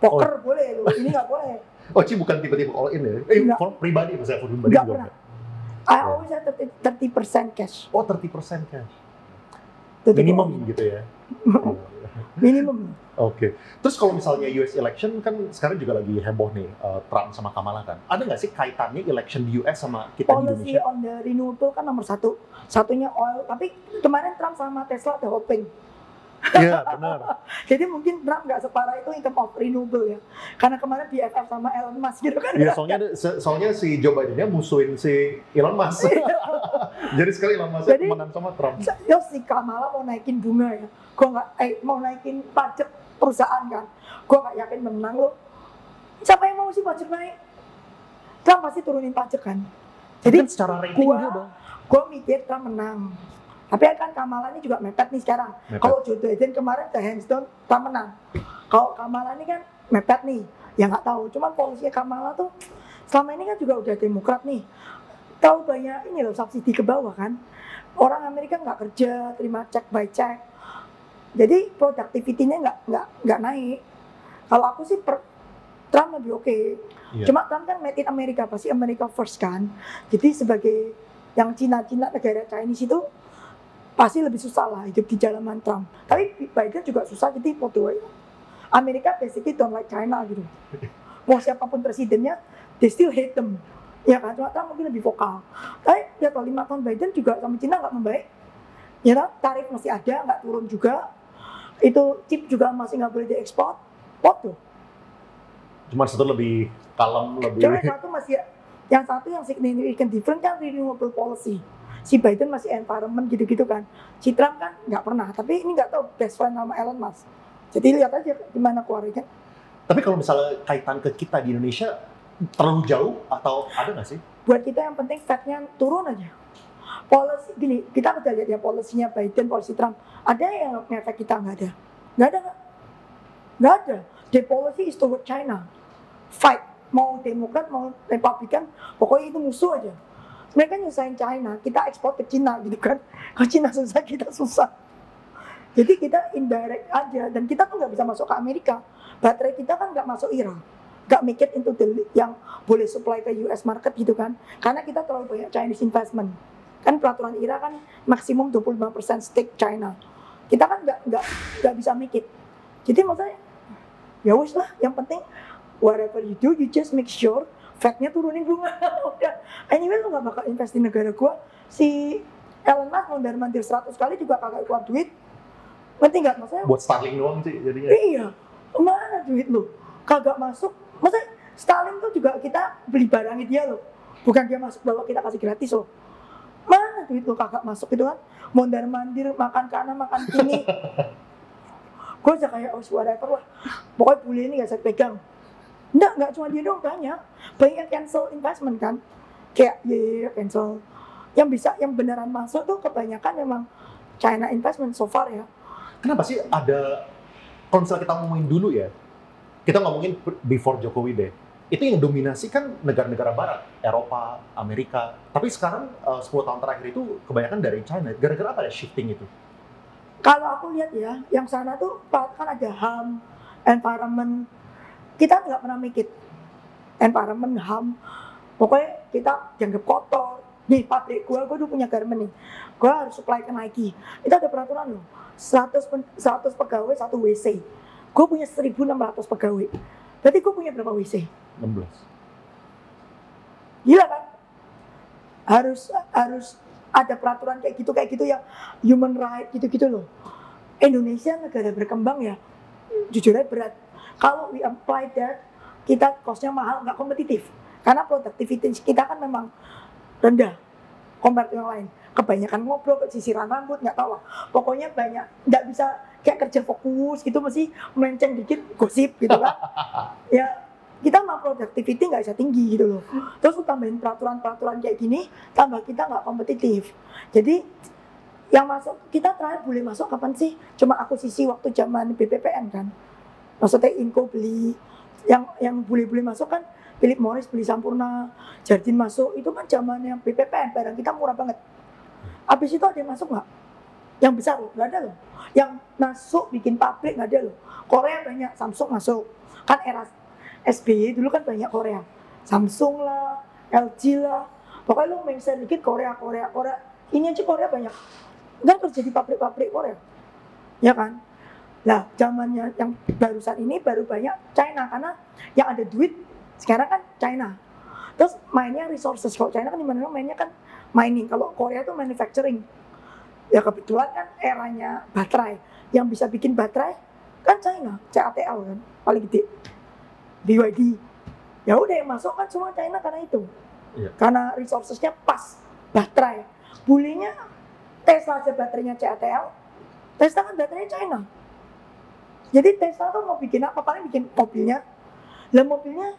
Poker boleh loh, ini nggak boleh. Oh, Ci bukan tiba-tiba all in ya? Pribadi misalnya, pribadi nggak pernah. I always have 30% cash. Oh, 30% cash. Minimum gitu ya? Minimum. Oke. Terus kalau misalnya US election kan sekarang juga lagi heboh nih, Trump sama Kamala kan. Ada nggak sih kaitannya election di US sama kita di Indonesia? Policy on the renewable kan nomor 1. Satunya oil. Tapi kemarin Trump sama Tesla ada hoping. Iya, benar. Jadi mungkin Trump nggak separah itu in terms of renewable ya. Karena kemarin BFF sama Elon Musk gitu kan. Iya, soalnya si Joe Biden-nya musuhin si Elon Musk. Jadi sekali Elon Musk temenan sama Trump. Yo si Kamala mau naikin bunga ya. Gua nggak mau naikin pajak perusahaan kan. Gua nggak yakin menang lo. Siapa yang mau sih pajak naik? Trump pasti turunin pajak kan. Jadi kan secara rating dia dong. Gua mikir Trump menang. Tapi kan Kamala ini juga mepet nih sekarang. Kalau Joe Biden kemarin ke hands down, Trump menang. Kalau Kamala ini kan mepet nih, ya nggak tahu. Cuman polisinya Kamala tuh selama ini kan juga udah Demokrat nih. Tahu banyak ini loh subsidi ke bawah kan. Orang Amerika nggak kerja, terima check by check. Jadi productivity-nya nggak naik. Kalau aku sih Trump lebih oke. Yeah. Cuma Trump kan made in America, pasti America first kan. Jadi sebagai yang Cina-Cina negara Chinese itu pasti lebih susah lah hidup di zaman Trump. Tapi Biden juga susah, jadi bodoh. Amerika basically don't like China gitu. Mau siapapun presidennya, they still hate them. Ya kan, cuma Trump mungkin lebih vokal. Tapi ya kalau 5 tahun Biden juga sama China nggak membaik. Ya kan, tarif masih ada, nggak turun juga. Itu chip juga masih nggak boleh diekspor. Bodoh. Cuma satu lebih kalem, lebih. Cuma yang satu yang significant different kan renewable policy. Si Biden masih environment gitu-gitu kan. Si Trump kan nggak pernah. Tapi ini nggak tahu best friend sama Elon Musk. Jadi lihat aja gimana keluarnya. Tapi kalau misalnya kaitan ke kita di Indonesia terlalu jauh atau ada nggak sih? Buat kita yang penting Fed-nya turun aja. Policy gini, kita udah lihat ya polisinya Biden, polisi Trump. Ada yang ngefek kita nggak ada? Nggak ada. The policy is toward China. Fight. Mau Demokrat, mau Republikan, pokoknya itu musuh aja. Mereka nyusahin China, kita ekspor ke Cina gitu kan. Kalau Cina susah, kita susah. Jadi kita indirect aja, dan kita tuh nggak bisa masuk ke Amerika. Baterai kita kan nggak masuk Iran, nggak make it into the yang boleh supply ke US market gitu kan. Karena kita terlalu banyak Chinese investment. Kan peraturan IRA kan maksimum 25% stake China. Kita kan nggak bisa make it. Jadi maksudnya, ya wis lah, yang penting whatever you do, you just make sure Fed-nya turunin bunga. Anyway, lu gak bakal invest di negara gua. Si Elon Musk mondar-mandir 100 kali juga kagak keluar duit. Ngerti gak maksudnya? Buat Starlink doang sih jadinya. Iya. Mana duit lu? Kagak masuk. Maksudnya Starlink tuh juga kita beli barangnya dia loh. Bukan dia masuk bahwa kita kasih gratis loh. Mana mana duit lo kagak masuk gitu kan, mondar mandir makan kanan makan kini. Gue aja kayak whatever lah, pokoknya bule ini gak saya pegang. Nggak cuma dia dong, banyak yang cancel investment kan, kayak cancel. Yang beneran masuk tuh kebanyakan memang China investment so far ya. Kenapa sih ada, kalau misalnya kita ngomongin dulu ya, kita ngomongin before Jokowi deh, itu yang dominasi kan negara-negara barat, Eropa, Amerika. Tapi sekarang 10 tahun terakhir itu kebanyakan dari China. Gara-gara apa ya shifting itu? Kalau aku lihat ya, yang sana tuh kan ada HAM, environment. Kita nggak pernah mikir environment, HAM. Pokoknya kita dianggap kotor. Nih pabrik gue tuh punya garment nih. Gue harus supply ke Nike. Itu ada peraturan loh. 100 pegawai 1 WC. Gue punya 1.600 pegawai. Berarti gue punya berapa WC? 16. Gila kan? Harus ada peraturan kayak gitu yang human right gitu loh. Indonesia negara berkembang ya, jujur aja berat. Kalau we apply that, kita costnya mahal, nggak kompetitif. Karena productivity kita kan memang rendah compare to yang lain. Kebanyakan ngobrol, sisiran rambut, nggak tahu lah. Pokoknya banyak, nggak bisa kayak kerja fokus gitu, mesti melenceng dikit gosip gitu kan. Ya kita mah productivity nggak bisa tinggi gitu loh. Terus tambahin peraturan kayak gini, tambah kita nggak kompetitif. Jadi yang masuk, kita terakhir boleh masuk kapan sih? Cuma akuisisi waktu zaman BPPN kan. Maksudnya Inco beli, yang boleh masuk kan Philip Morris beli Sampurna, Jardine masuk, itu kan zaman yang BPPN, barang kita murah banget. Habis itu ada yang masuk nggak? Yang besar loh, nggak ada loh. Yang masuk bikin pabrik nggak ada loh. Korea banyak, Samsung masuk. Kan era SBY dulu kan banyak Korea. Samsung lah, LG lah. Pokoknya lu mention dikit Korea. Ini aja Korea banyak. Kan kerja di pabrik-pabrik Korea. Ya kan? Nah, zamannya yang barusan ini baru banyak China. Karena yang ada duit sekarang kan China. Terus mainnya resources. Kalau China kan dimana mainnya kan mining. Kalau Korea tuh manufacturing. Ya kebetulan kan eranya baterai. Yang bisa bikin baterai kan China. CATL kan paling gede. BYD. Ya udah yang masuk kan semua China karena itu. Iya. Karena resourcesnya pas baterai. Bulenya Tesla aja baterainya CATL. Tesla kan baterainya China. Jadi Tesla tuh mau bikin apa? Paling bikin mobilnya. Lah mobilnya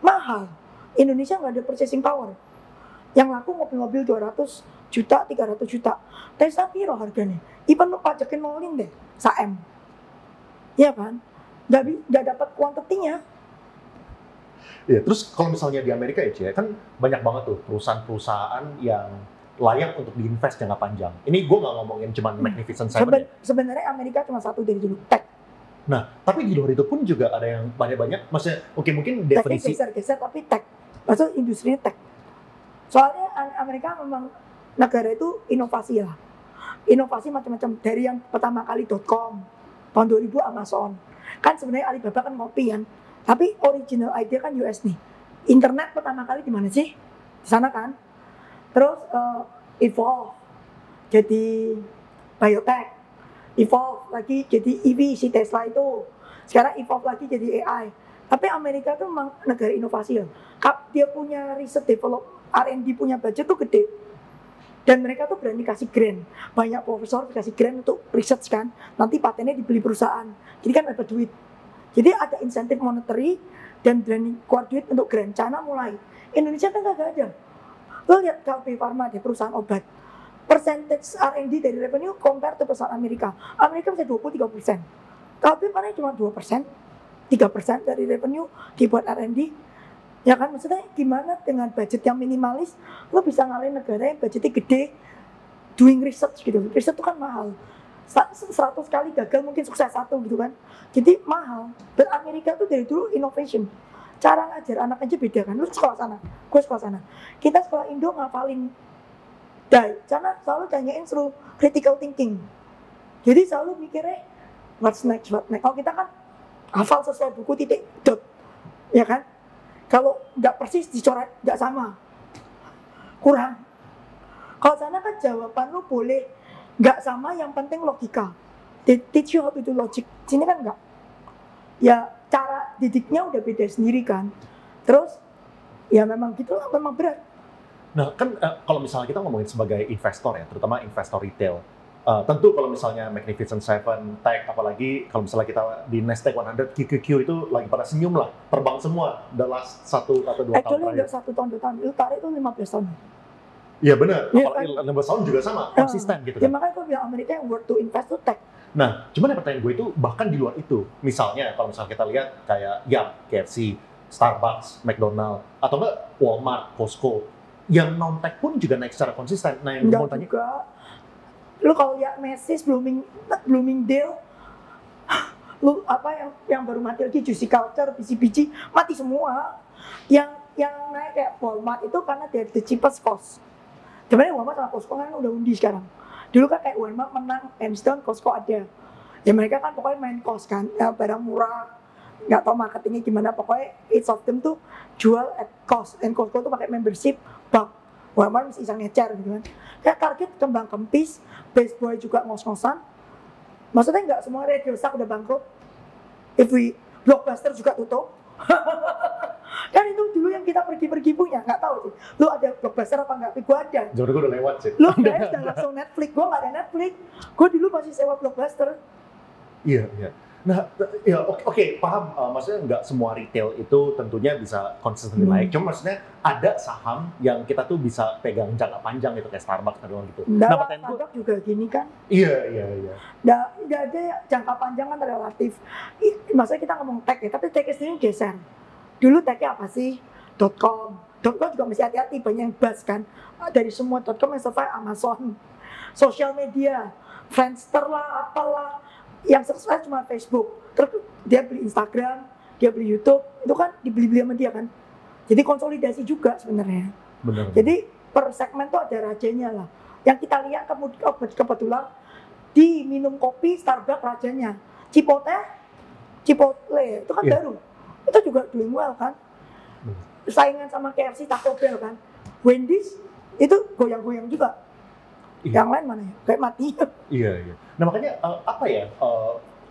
mahal. Indonesia nggak ada purchasing power. Yang laku mobil-mobil 200 juta, 300 juta. Tesla piro harganya? Even lu pajakin nolin deh, SAM. Iya kan? Nggak dapat kuantitinya. Ya, terus kalau misalnya di Amerika ya, Cie, kan banyak banget tuh perusahaan-perusahaan yang layak untuk diinvest jangka panjang. Ini gue nggak ngomongin cuma Magnificent Seven ya. Sebenarnya Amerika cuma satu dari dulu, tech. Nah, tapi di luar itu pun juga ada yang banyak-banyak, maksudnya mungkin definisi. Geser-geser tapi tech. Maksudnya industrinya tech. Soalnya Amerika memang negara itu inovasi lah. Inovasi macam-macam. Dari yang pertama kali .com, tahun 2000 Amazon. Kan sebenarnya Alibaba kan ngopi kan. Tapi original idea kan US nih. Internet pertama kali di mana sih? Di sana kan. Terus evolve jadi biotech. Evolve lagi jadi EV si Tesla itu. Sekarang evolve lagi jadi AI. Tapi Amerika tuh memang negara inovasi ya. Dia punya riset develop R&D punya budget tuh gede. Dan mereka tuh berani kasih grant. Banyak profesor dikasih grant untuk research kan. Nanti patennya dibeli perusahaan. Jadi kan dapat duit. Jadi ada insentif monetary dan berani keluar duit untuk grant. China mulai. Indonesia kan gak ada. Lo lihat KB Pharma deh, perusahaan obat. Percentage R&D dari revenue compare to perusahaan Amerika. Amerika bisa 20-30%. KB Pharma cuma 2%. 3% dari revenue dibuat R&D. Ya kan, maksudnya gimana dengan budget yang minimalis, lo bisa ngalahin negara yang budgetnya gede, doing research gitu. Research itu kan mahal. 100 kali gagal mungkin sukses satu gitu kan. Jadi mahal. Dan Amerika tuh dari dulu innovation. Cara ngajar anak aja beda kan. Lu sekolah sana, gue sekolah sana. Kita sekolah Indo ngapalin karena selalu tanyain suruh critical thinking. Jadi selalu mikirnya what's next. Kalau kita kan hafal sesuai buku titik dot, ya kan? Kalau nggak persis dicoret nggak sama, kurang. Kalau sana kan jawaban lu boleh nggak sama, yang penting logika. They teach you how to do logic. Sini kan nggak. Ya cara didiknya udah beda sendiri kan. Terus ya memang gitulah, memang berat. Nah, kan kalau misalnya kita ngomongin sebagai investor ya, terutama investor retail, tentu kalau misalnya Magnificent Seven, Tech, apalagi kalau misalnya kita di Nasdaq 100, QQQ itu lagi pada senyum lah, terbang semua the last 1 atau 2 tahun Actually terakhir. nggak 1 tahun 2 tahun, lu tarik itu 15 tahun. Iya benar, Iya, apalagi 16 tahun juga sama, konsisten gitu Ya kan. makanya gue bilang Amerika yang worth to invest tuh tech. Nah, cuman yang pertanyaan gue itu bahkan di luar itu, misalnya kalau misalnya kita lihat kayak Yum, KFC, Starbucks, McDonald, atau enggak Walmart, Costco, yang non-tech pun juga naik secara konsisten. Nah, yang gue mau Enggak tanya, juga. Lu kalau lihat Macy's, Bloomingdale, lu apa yang baru mati lagi, Juicy Culture, BCBG, mati semua. Yang naik kayak Walmart itu karena dia the cheapest cost. Sebenarnya Walmart sama Costco kan udah undi sekarang. Dulu kan kayak Walmart menang, hands down, Costco ada. Ya mereka kan pokoknya main cost kan, ya, barang murah, nggak tahu marketingnya gimana, pokoknya each of them tuh jual at cost. Dan Costco tuh pakai membership, bang. Walmart mesti iseng ngecer gitu kan. Kayak Target kembang kempis, Best Buy juga ngos-ngosan. Maksudnya nggak semua Radio Shack udah bangkrut. Blockbuster juga tutup. Kan itu dulu yang kita pergi-pergi punya, nggak tahu sih. Lu ada Blockbuster apa nggak? Gue ada. zaman gue udah lewat sih. Lu kayaknya udah langsung Netflix, gue nggak ada Netflix. Gue dulu masih sewa Blockbuster. Iya, iya. Nah, ya oke, paham. Maksudnya nggak semua retail itu tentunya bisa konsisten naik. Cuma maksudnya ada saham yang kita tuh bisa pegang jangka panjang gitu, kayak Starbucks atau gitu. Nah, pertanyaan gue, Starbucks juga gini kan. iya. Nggak ada jangka panjang kan relatif. Maksudnya kita ngomong tech ya, tapi tech sendiri geser. Dulu tech-nya apa sih? .com. .com juga mesti hati-hati, banyak yang buzz kan. Dari semua .com yang survive Amazon. Sosial media, Friendster lah, apalah. Yang sukses cuma Facebook. Terus dia beli Instagram, dia beli YouTube. Itu kan dibeli-beli sama dia kan. Jadi konsolidasi juga sebenarnya. Benar. Jadi per segmen tuh ada rajanya lah. Yang kita lihat kebetulan di minum kopi Starbucks rajanya. Chipotle itu kan baru. Itu juga doing well kan. Saingan sama KFC, Taco Bell kan. Wendy's itu goyang-goyang juga. Iya. Yang lain mana ya? Kayak mati. Iya. Nah makanya apa ya,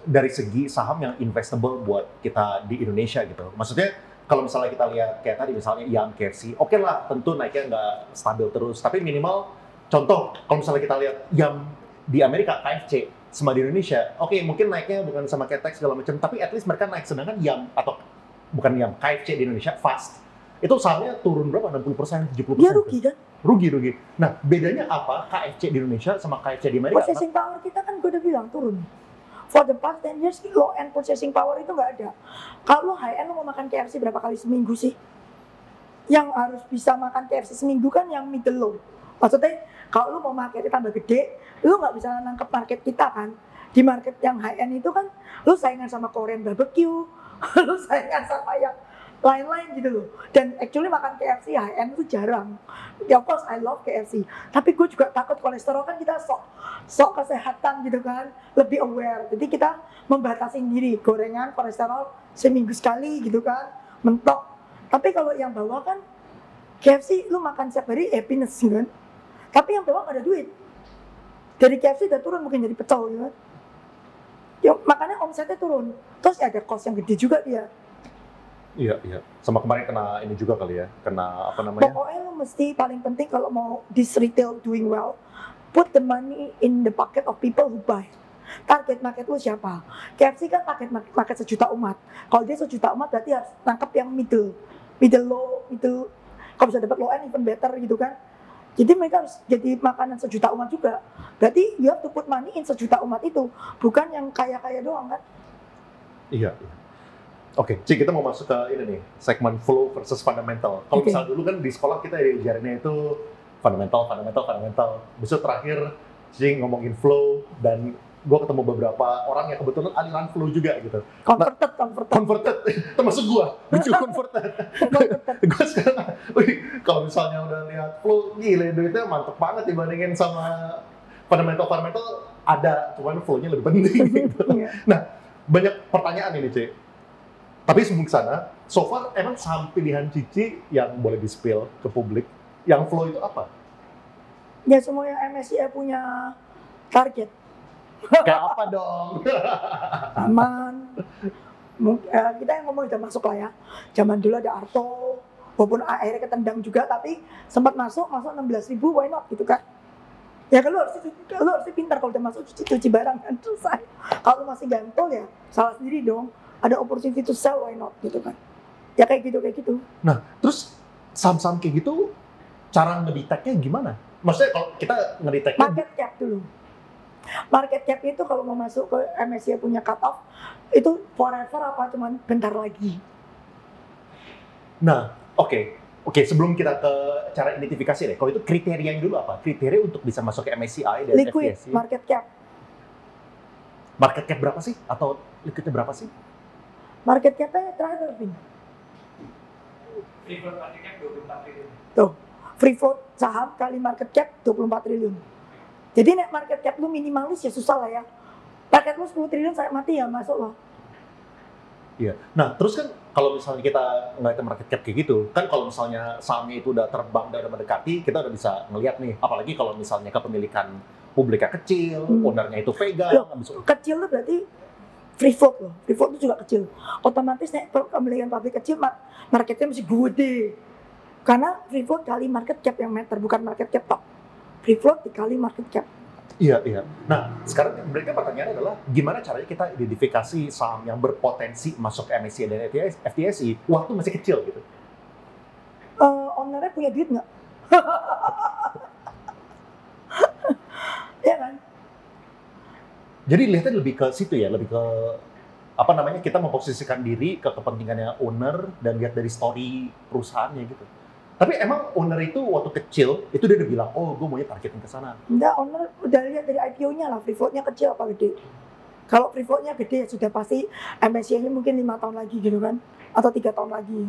dari segi saham yang investable buat kita di Indonesia gitu. Maksudnya kalau misalnya kita lihat kayak tadi misalnya Yum, KFC, oke lah tentu naiknya nggak stabil terus. Tapi minimal contoh kalau misalnya kita lihat Yum di Amerika, KFC, sama di Indonesia, oke mungkin naiknya bukan sama kayak Tech segala macam, tapi at least mereka naik. Sedangkan Yum atau bukan Yum, KFC di Indonesia, Fast, itu sahamnya turun berapa? 60%, 70%? Dia rugi kan? Rugi. Nah, bedanya apa KFC di Indonesia sama KFC di Amerika? Purchasing power kita kan gue udah bilang turun. For the past 10 years, low end purchasing power itu nggak ada. Kalau high end lo mau makan KFC berapa kali seminggu sih? Yang harus bisa makan KFC seminggu kan yang middle low. Maksudnya kalau lu mau marketnya tambah gede, lu nggak bisa nangkep market kita kan. Di market yang high end itu kan lu saingan sama Korean barbecue, lu saingan sama yang lain-lain gitu loh. Dan actually makan KFC high end itu jarang. Ya of course I love KFC, tapi gue juga takut kolesterol kan, kita sok kesehatan gitu kan, lebih aware. Jadi kita membatasi diri, gorengan kolesterol seminggu sekali gitu kan, mentok. Tapi kalau yang bawah kan KFC lu makan setiap hari happiness gitu kan. Tapi yang bawah gak ada duit. Dari KFC udah turun mungkin jadi pecel gitu kan. Ya, makanya omsetnya turun. Terus ada cost yang gede juga dia. Iya. Sama kemarin kena ini juga kali ya, kena apa namanya? Pokoknya lu mesti paling penting kalau mau this retail doing well, put the money in the pocket of people who buy. Target market lu siapa? KFC kan target market 1 juta umat. Kalau dia 1 juta umat berarti harus tangkap yang middle low. Kalau bisa dapat low end even better gitu kan. Jadi mereka harus jadi makanan 1 juta umat juga. Berarti you have to put money in 1 juta umat itu, bukan yang kaya-kaya doang kan. Iya. Oke, Ci, kita mau masuk ke ini nih, segmen flow versus fundamental. Kalau misalnya dulu kan di sekolah kita diajarinnya itu fundamental. Besok terakhir Ci ngomongin flow, dan gue ketemu beberapa orang yang kebetulan aliran flow juga gitu. Converted, termasuk gue converted. Gue sekarang, kalau misalnya udah lihat flow, gila duitnya mantep banget dibandingin sama fundamental ada, cuman flow-nya lebih penting gitu. Nah, banyak pertanyaan ini, Ci. Tapi sebelum ke sana, so far emang saham pilihan Cici yang boleh di-spill ke publik, yang flow itu apa? Ya semua yang MSCI punya target. Kayak apa dong? Aman. Kita yang ngomong udah masuk lah ya. Zaman dulu ada Arto, walaupun akhirnya ketendang juga, tapi sempat masuk 16.000, why not gitu kan. Ya kalau lu harus pintar kalau udah masuk cuci barang kan selesai. Kalau masih gantol ya salah sendiri dong. Ada opportunity to sell, why not gitu kan. Ya kayak gitu. Nah, terus saham-saham kayak gitu cara ngedetectnya gimana? Maksudnya kalau kita ngedetectnya Market cap dulu. Market cap itu kalau mau masuk ke MSCI punya cut off itu forever apa cuman bentar lagi. Nah, oke, sebelum kita ke cara identifikasi deh, kalau itu kriterianya dulu apa? Kriteria untuk bisa masuk ke MSCI dan Liquid FTSE. market cap. Market cap berapa sih? Atau liquidnya berapa sih? Market capnya terakhir berapa? Free float market cap 24 triliun. Tuh, free float saham kali market cap 24 triliun. Jadi net market cap lu minimalis ya susah lah ya. Market lu 10 triliun saya mati ya masuk loh. Iya. Nah, terus kan kalau misalnya kita ngeliat market cap kayak gitu, kan kalau misalnya sahamnya itu udah terbang dan udah mendekati, kita udah bisa ngeliat nih. Apalagi kalau misalnya kepemilikan publiknya kecil, ownernya itu pegang. Kecil tuh berarti free float loh. Free float itu juga kecil. Otomatis nek kepemilikan pabrik kecil, market cap mesti gede. Karena free float kali market cap yang meter, bukan market cap tok. Free float dikali market cap. Iya. Nah, sekarang mereka pertanyaannya adalah gimana caranya kita identifikasi saham yang berpotensi masuk ke MSCI dan FTSE waktu masih kecil gitu? Ownernya punya duit nggak? Ya kan? Jadi lihatnya lebih ke situ ya, lebih ke apa namanya, kita memposisikan diri ke kepentingannya owner dan lihat dari story perusahaannya gitu. Tapi emang owner itu waktu kecil itu dia udah bilang, oh gue maunya targetin ke sana. Enggak, owner udah lihat dari IPO-nya lah, free float-nya kecil apa gede. Kalau free float-nya gede ya sudah pasti MSCI-nya mungkin 5 tahun lagi gitu kan, atau 3 tahun lagi.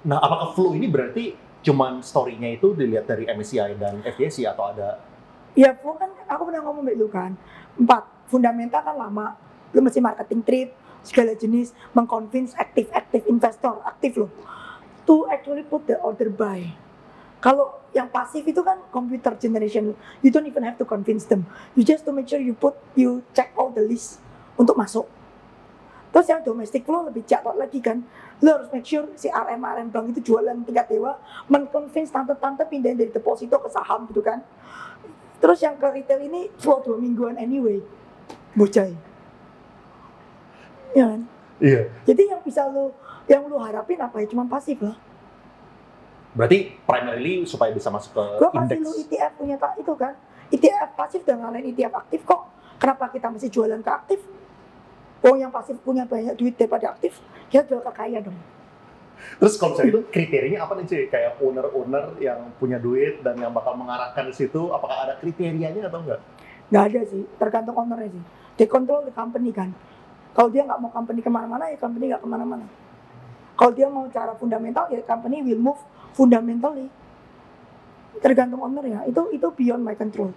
Nah, apakah flow ini berarti cuman story-nya itu dilihat dari MSCI dan FTSE atau ada? Ya flow kan, aku pernah ngomong sama lu kan, 4, fundamental kan lama, lu mesti marketing trip, segala jenis, mengconvince active investor, aktif loh. To actually put the order buy. Kalau yang pasif itu kan computer generation, you don't even have to convince them. You just to make sure you check all the list untuk masuk. Terus yang domestic flow lebih cepat lagi kan, lo harus make sure si RM bank itu jualan tingkat dewa, men-convince tante-tante pindahin dari deposito ke saham gitu kan. Terus yang ke retail ini flow 2 mingguan anyway, bocai. Ya kan? Iya. Jadi yang lu harapin apa ya? Cuma pasif lah. Berarti primarily supaya bisa masuk ke Gua kasih indeks. lu ETF punya itu kan. ETF pasif dan ngalahin ETF aktif kok. Kenapa kita mesti jualan ke aktif? Oh yang pasif punya banyak duit daripada aktif, kita jual ke kaya dong. Terus kalau misalnya itu kriterianya apa nih sih? Kayak owner yang punya duit dan yang bakal mengarahkan di situ, apakah ada kriterianya atau enggak? Nggak ada sih, tergantung ownernya sih. They control the company kan. Kalau dia nggak mau company kemana-mana, ya company nggak kemana-mana. Kalau dia mau cara fundamental, ya company will move fundamentally. Tergantung owner ya, itu beyond my control.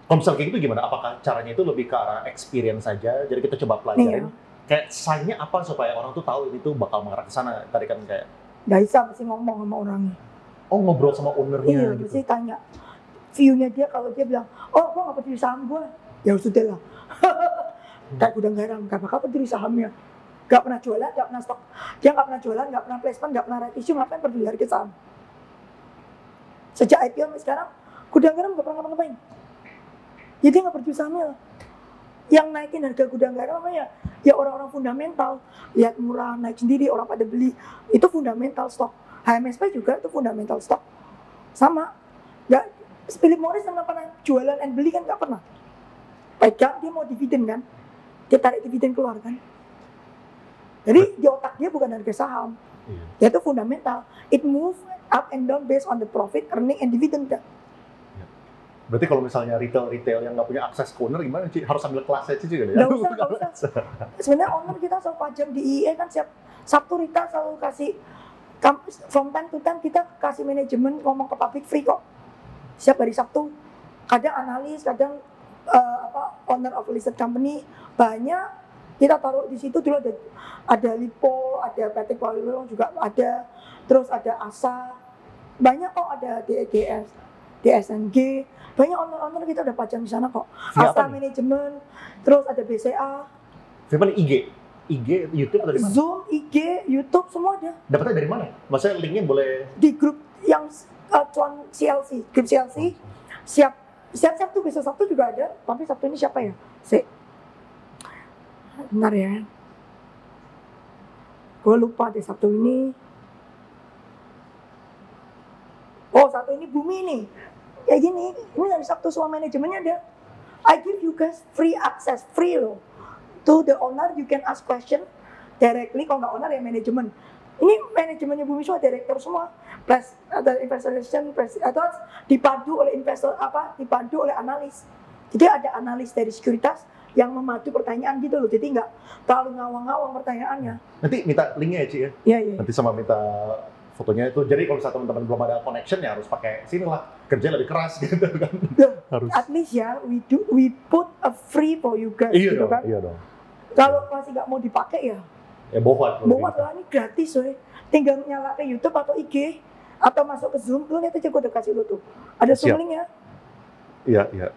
Kalau misalnya kayak gitu gimana? Apakah caranya itu lebih ke arah experience saja? Jadi kita coba pelajarin. Iya. Kayak sign-nya apa supaya orang tuh tahu ini tuh bakal mengarah ke sana? Tadi kan kayak, Nggak bisa mesti ngomong sama orangnya. oh ngobrol sama ownernya Iya, gitu. mesti tanya. View-nya dia, kalau dia bilang, oh gua nggak peduli saham gua, ya sudah lah. Kayak gudang garam, gak bakal peduli sahamnya. Gak pernah jualan, gak pernah stok. Dia gak pernah jualan, gak pernah placement, gak pernah right issue, ngapain peduli harga saham? Sejak IPO sampai sekarang, gudang garam gak pernah ngapain. Jadi dia gak peduli sahamnya lah. Yang naikin harga gudang garam apa ya? Ya orang-orang fundamental. Lihat murah, naik sendiri, orang pada beli. Itu fundamental stok. HMSP juga itu fundamental stok. Sama. Gak, Philip Morris yang gak pernah jualan and beli kan gak pernah. Pegang, dia mau dividen kan. Dia tarik dividen keluar kan. Jadi di otak dia bukan harga saham. Dia itu fundamental. It move up and down based on the profit, earning, and dividend kan. Berarti kalau misalnya retail yang nggak punya akses ke owner gimana sih? Harus ambil kelasnya sih juga ya? Nggak usah. Sebenarnya owner kita selalu pajam di IE kan Sabtu Rita selalu kasih, from time to time kita kasih manajemen ngomong ke public free kok. Siap hari Sabtu. Kadang analis, kadang owner of listed company banyak kita taruh di situ. Dulu ada Lipo, ada PT Kuala juga ada, terus ada ASA, banyak kok, ada DEGS, DSNG, banyak owner kita udah pajang di sana kok. ASA manajemen, terus ada BCA. Siapa nih IG? IG, YouTube atau dari mana? Zoom, IG, YouTube semua ada. Dapatnya dari mana? Maksudnya linknya boleh? Di grup yang cuan CLC, grup CLC. Siap Sabtu, besok Sabtu juga ada. Tapi Sabtu ini siapa ya? Bentar ya. Gue lupa deh Sabtu ini. Oh, Sabtu ini Bumi nih. Kayak gini, ini dari Sabtu semua manajemennya ada. I give you guys free access, free loh. To the owner, you can ask question directly. Kalau nggak owner ya manajemen. Ini manajemennya Bumi semua, direktur semua. Plus ada investor relation, atau dipandu oleh investor dipandu oleh analis. Jadi ada analis dari sekuritas yang memadu pertanyaan gitu loh. Jadi nggak terlalu ngawang-ngawang pertanyaannya. Nanti minta linknya ya Ci ya? Iya. Nanti sama minta fotonya itu. Jadi kalau misalnya teman-teman belum ada connection ya harus pakai sini lah. Kerja lebih keras gitu kan. Harus. At least ya, we put a free for you guys gitu kan. Iya dong. Kalau masih nggak mau dipakai ya, Bohong lah, ini gratis woy. Tinggal nyala ke YouTube atau IG atau masuk ke Zoom, lu lihat aja gue udah kasih lu tuh. Ada Zoom linknya. Iya.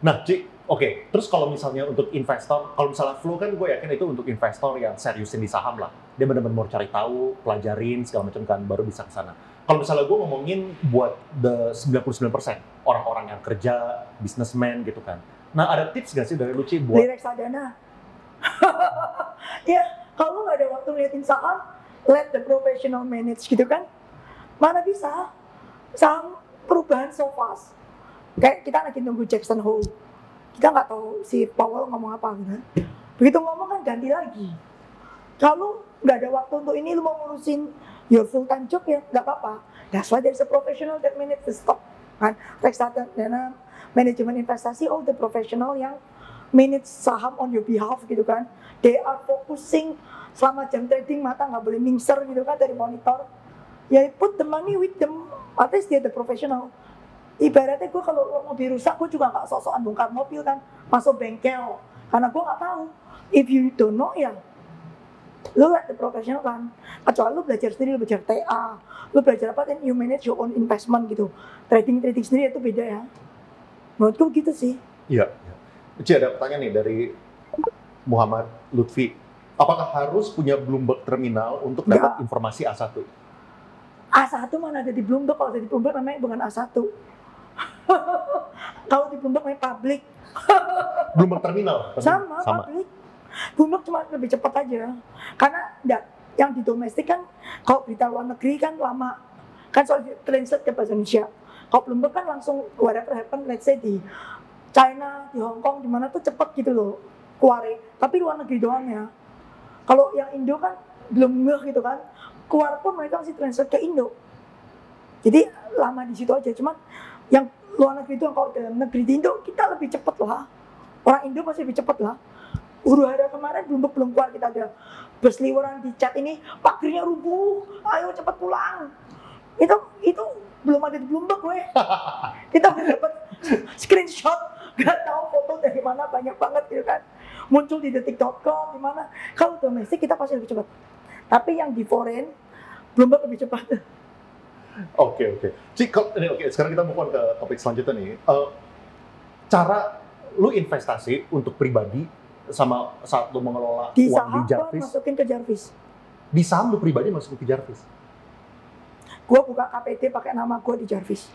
Nah, Ci, oke. Terus kalau misalnya untuk investor, kalau misalnya Flow kan gue yakin itu untuk investor yang seriusin di saham lah. Dia benar-benar mau cari tahu, pelajarin segala macam kan, baru bisa ke sana. Kalau misalnya gue ngomongin buat the 99% orang-orang yang kerja, businessman gitu kan. Nah, ada tips gak sih dari lu, Ci, buat di reksadana? Ya, kalau nggak ada waktu ngeliatin saham, let the professional manage gitu kan. Mana bisa saham perubahan so fast. Kayak kita lagi nunggu Jackson Hole, kita nggak tahu si Powell ngomong apa gitu. Begitu ngomong kan ganti lagi. Kalau nggak ada waktu untuk ini, lu mau ngurusin your full time job ya nggak apa-apa. That's why there's a professional that manage the stock kan. Reksadana, manajemen investasi, all the professional yang manage saham on your behalf gitu kan. They are focusing selama jam trading, mata nggak boleh mingser gitu kan dari monitor. Ya put the money with them, at least dia the professional. Ibaratnya gue kalau mobil rusak, gue juga nggak sok-sokan bongkar mobil kan, masuk bengkel. Karena gue nggak tahu. If you don't know ya, lu let the professional kan. Kecuali lu belajar sendiri, lu belajar TA, lu belajar apa kan, you manage your own investment gitu. Trading sendiri itu beda ya. Menurutku gitu sih. Iya. Ci, ada pertanyaan nih dari Muhammad Lutfi. Apakah harus punya Bloomberg Terminal untuk dapat informasi A1? A1 mana ada di Bloomberg? Kalau ada di Bloomberg namanya bukan A1. Kalau di Bloomberg namanya public. Bloomberg Terminal? Sama. Public. Bloomberg cuma lebih cepat aja. Karena yang di domestik kan, kalau berita luar negeri kan lama. Kan soal translate ke bahasa Indonesia. Kalau Bloomberg kan langsung whatever happen, let's say di China, di Hong Kong, di mana tuh cepet gitu loh keluarnya. Tapi luar negeri doang ya. Kalau yang Indo kan belum ngeh gitu kan, keluar pun mereka masih translate ke Indo. Jadi lama di situ aja. Cuman yang luar negeri itu, kalau dalam negeri di Indo kita lebih cepet lah. Orang Indo masih lebih cepet lah. Huru-hara kemarin belum keluar, kita ada berseliweran di chat ini, pagernya rubuh, ayo cepet pulang. Itu belum ada di Bloomberg gue. Kita udah dapat screenshot, nggak tahu foto dari mana, banyak banget gitu kan. Muncul di detik.com, di mana. Kalau domestik kita pasti lebih cepat. Tapi yang di foreign, Bloomberg lebih cepat. Oke. Ci, sekarang kita mau ke topik selanjutnya nih. Cara lu investasi untuk pribadi sama saat lu mengelola di uang saham di Jarvis. masukin ke Jarvis. Di saham lu pribadi masukin ke Jarvis? Gue buka KPT pakai nama gue di Jarvis.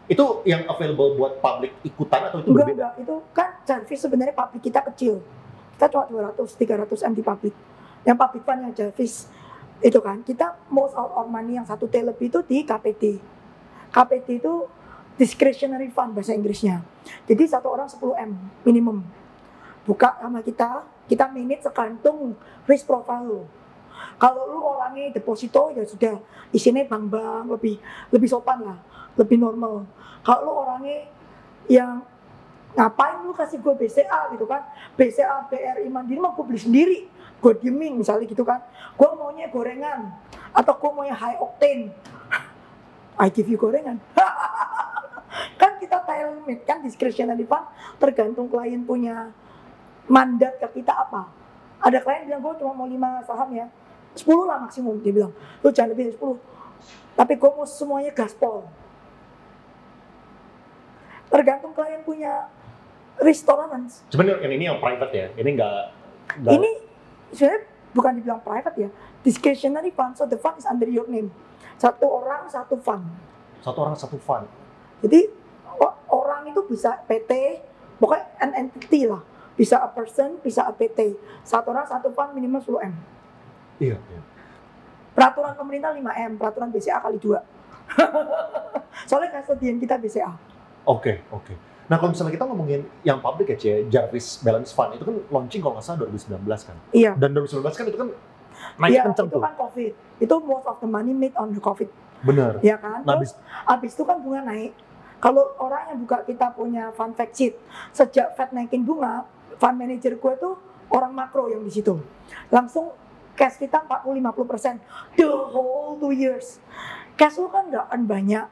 Itu yang available buat publik ikutan atau itu berbeda? Enggak, itu kan Jarvis sebenarnya publik kita kecil. Kita cuma 200-300 M di publik. Yang public fund yang Jarvis itu kan, kita most of our money yang 1T lebih itu di KPT. KPT itu discretionary fund bahasa Inggrisnya. Jadi satu orang 10 M minimum. Buka sama kita manage sekantung risk profile lo. Kalau lu orangnya deposito ya sudah isinya bank-bank, lebih sopan lah, lebih normal. Kalau lu orangnya yang ngapain lu kasih gue BCA gitu kan, BCA, BRI, Mandiri mah gue beli sendiri, gue diemin misalnya gitu kan. Gue maunya gorengan atau gue maunya high octane, I give you gorengan. Kan kita tailor made kan, discretionary fund tergantung klien punya mandat ke kita apa. Ada klien bilang gue cuma mau 5 saham ya, 10 lah maksimum, dia bilang, lu jangan lebih dari 10. Tapi gue mau semuanya gaspol. Tergantung klien punya risk tolerance. Sebenarnya ini yang private ya, ini nggak. Ini sebenarnya bukan dibilang private ya, discretionary fund, so the fund is under your name. Satu orang satu fund. Satu orang satu fund. Jadi orang itu bisa PT, pokoknya an entity lah. Bisa a person, bisa a PT. Satu orang satu fund minimal 10M. Iya. Peraturan pemerintah 5M, peraturan BCA kali 2. Soalnya custodian kita BCA. Oke. Nah kalau misalnya kita ngomongin yang public ya, Cie, Jarvis Balance Fund itu kan launching kalau nggak salah 2019 kan. Iya. Dan 2019 kan itu kan naik Iya, kenceng itu tuh. kan COVID. Itu most of the money made on the COVID. Bener. Ya kan? Nah, Terus abis itu kan bunga naik. Kalau orang yang buka kita punya fund fact sheet, sejak Fed naikin bunga, fund manager gue tuh orang makro yang di situ. Langsung cash kita 40-50% the whole 2 years. Cash lu kan nggak akan banyak.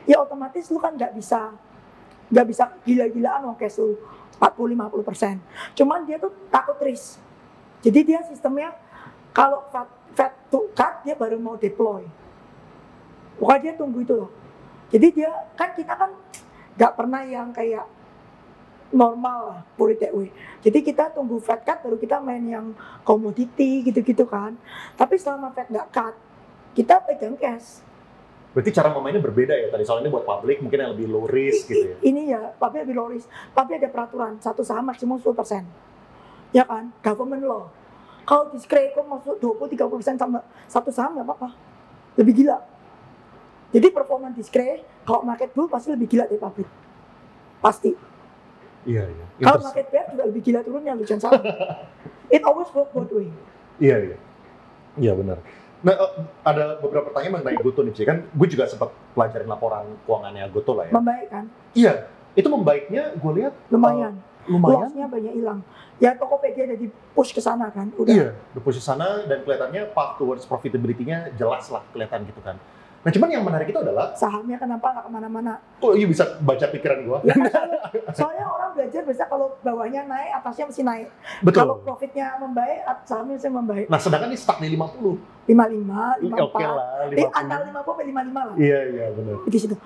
Ya otomatis lu kan nggak bisa gila-gilaan mau cash lu 40-50%. Cuman dia tuh takut risk. Jadi dia sistemnya kalau Fed to cut dia baru mau deploy. Pokoknya dia tunggu itu loh. Jadi dia kan kita kan nggak pernah yang kayak normal lah, put it that way. Jadi kita tunggu Fed cut baru kita main yang komoditi gitu-gitu kan. Tapi selama Fed nggak cut, kita pegang cash. Berarti cara memainnya berbeda ya tadi, soalnya ini buat public mungkin yang lebih low risk gitu ya. Ini ya, tapi lebih low risk. Tapi ada peraturan, satu saham maksimum 10%. Ya kan, government law. Kalau diskret kok masuk 20-30% sama satu saham nggak apa-apa. Lebih gila. Jadi performa diskret, kalau market bull pasti lebih gila dari public. Pasti. Iya. Kalau market bear juga lebih gila turunnya, lu jangan salah. It always work both way. Iya. Iya benar. Nah, ada beberapa pertanyaan mengenai Gotoh nih, Ci. Kan gue juga sempat pelajarin laporan keuangannya Gotoh lah ya. Membaik kan? Iya, itu membaiknya gue lihat Lumayan. lumayan. Loss-nya banyak hilang. Ya Tokopedia udah di-push ke sana kan, udah. Iya, di posisi sana dan kelihatannya path towards profitability-nya jelas lah kelihatan gitu kan. Nah cuman yang menarik itu adalah, Sahamnya kenapa nggak kemana-mana? kok iya bisa baca pikiran gue? Ya, soalnya orang belajar biasa kalau bawahnya naik, atasnya mesti naik. Betul. Kalau profitnya membaik, sahamnya mesti membaik. Nah sedangkan ini stuck di 50. 55, 54. Oke lah, Antara 50 sampai 55 lah. Iya benar. Di situ.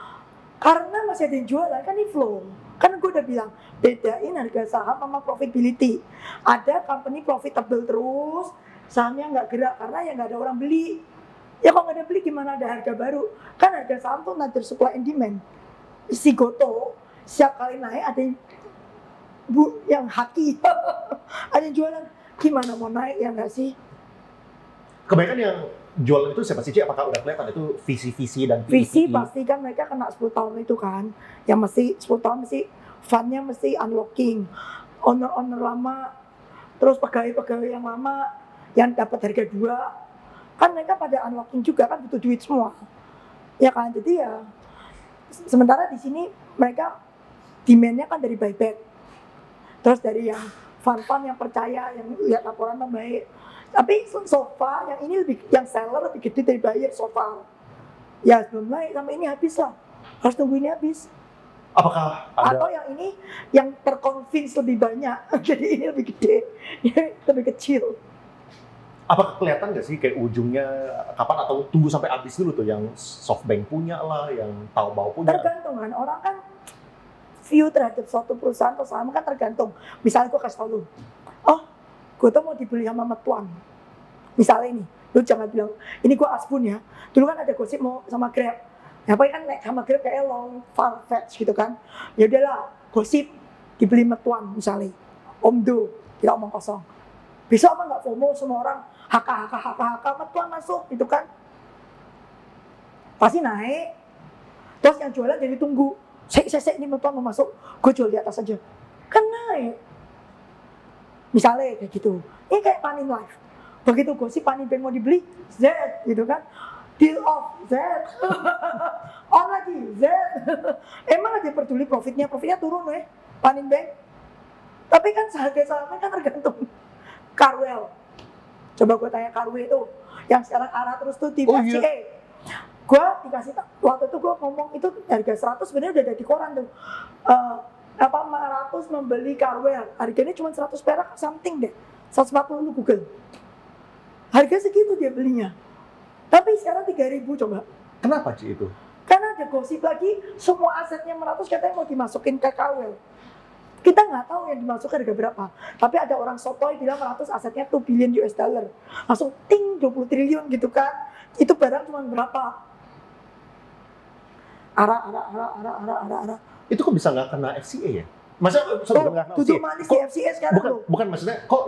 Karena masih ada yang jualan, kan ini flow. Kan gue udah bilang, bedain harga saham sama profitability. Ada company profitable terus, sahamnya nggak gerak karena ya nggak ada orang beli. Ya kalau nggak ada beli gimana ada harga baru? Kan harga saham tuh nature supply and demand. Si Gotoh, setiap kali naik ada yang haki. Ada yang jualan, gimana mau naik ya nggak sih? Kebanyakan yang jualan itu siapa sih, Ci? Apakah udah kelihatan itu visi dan Visi PI? pasti kan mereka kena 10 tahun itu kan. Yang mesti 10 tahun mesti fundnya mesti unlocking. Owner-owner lama, terus pegawai-pegawai yang lama yang dapat harga 2. Kan mereka pada unlocking juga kan butuh duit semua. Ya kan, jadi ya sementara di sini mereka demand-nya kan dari buyback. Terus dari yang fund-fund yang percaya, yang lihat laporan membaik. Tapi so far yang ini yang seller lebih gede dari buyer so far. Ya sebelum naik sampai ini habis lah. Harus tunggu ini habis. Apakah ada Atau yang ini yang terconvince lebih banyak. Jadi ini lebih gede, lebih kecil. apakah kelihatan nggak sih kayak ujungnya kapan atau tunggu sampai habis dulu tuh yang SoftBank punya lah, yang Taobao punya? Tergantung kan, orang kan view terhadap suatu perusahaan atau saham kan tergantung. Misalnya gue kasih tau lu, oh gue tuh mau dibeli sama Metuan. Misalnya ini, lu jangan bilang, ini gue Asbun ya. Dulu kan ada gosip mau sama Grab. Ya apa kan naik sama Grab kayak long, far fetch gitu kan. Ya udahlah, gosip dibeli Metuan misalnya. Omdo, kita omong kosong. Besok apa nggak FOMO semua orang HK Metuan masuk gitu kan. Pasti naik. Terus yang jualan jadi tunggu. Sek ini Metuan mau masuk, gue jual di atas aja. Kan naik. Misalnya kayak gitu. Ini kayak Panin Life. Begitu gosip Panin Bank mau dibeli, Z gitu kan. Deal off, Z. On lagi, Z. Emang aja peduli profitnya turun ya, Panin Bank. Tapi kan harga sahamnya kan tergantung. Carwell. Coba gue tanya Carwell itu, yang sekarang arah terus tuh di FCA. Iya. Gue dikasih, waktu itu gue ngomong itu harga 100 sebenarnya udah ada di koran tuh. 500 membeli Carwell, harganya cuma 100 perak something deh. 140 lu Google. Harga segitu dia belinya. Tapi sekarang 3.000 coba. Kenapa Ci itu? Karena ada gosip lagi, semua asetnya 100 katanya mau dimasukin ke Carwell. Kita nggak tahu yang dimasukkan harga berapa. Tapi ada orang sotoy bilang 100 asetnya 2 billion US dollar. Langsung ting 20 triliun gitu kan. Itu barang cuma berapa? Arah. Itu kok bisa nggak kena FCA ya? Masa nggak kena tujuh FCA? manis di FCA sekarang. Bukan maksudnya kok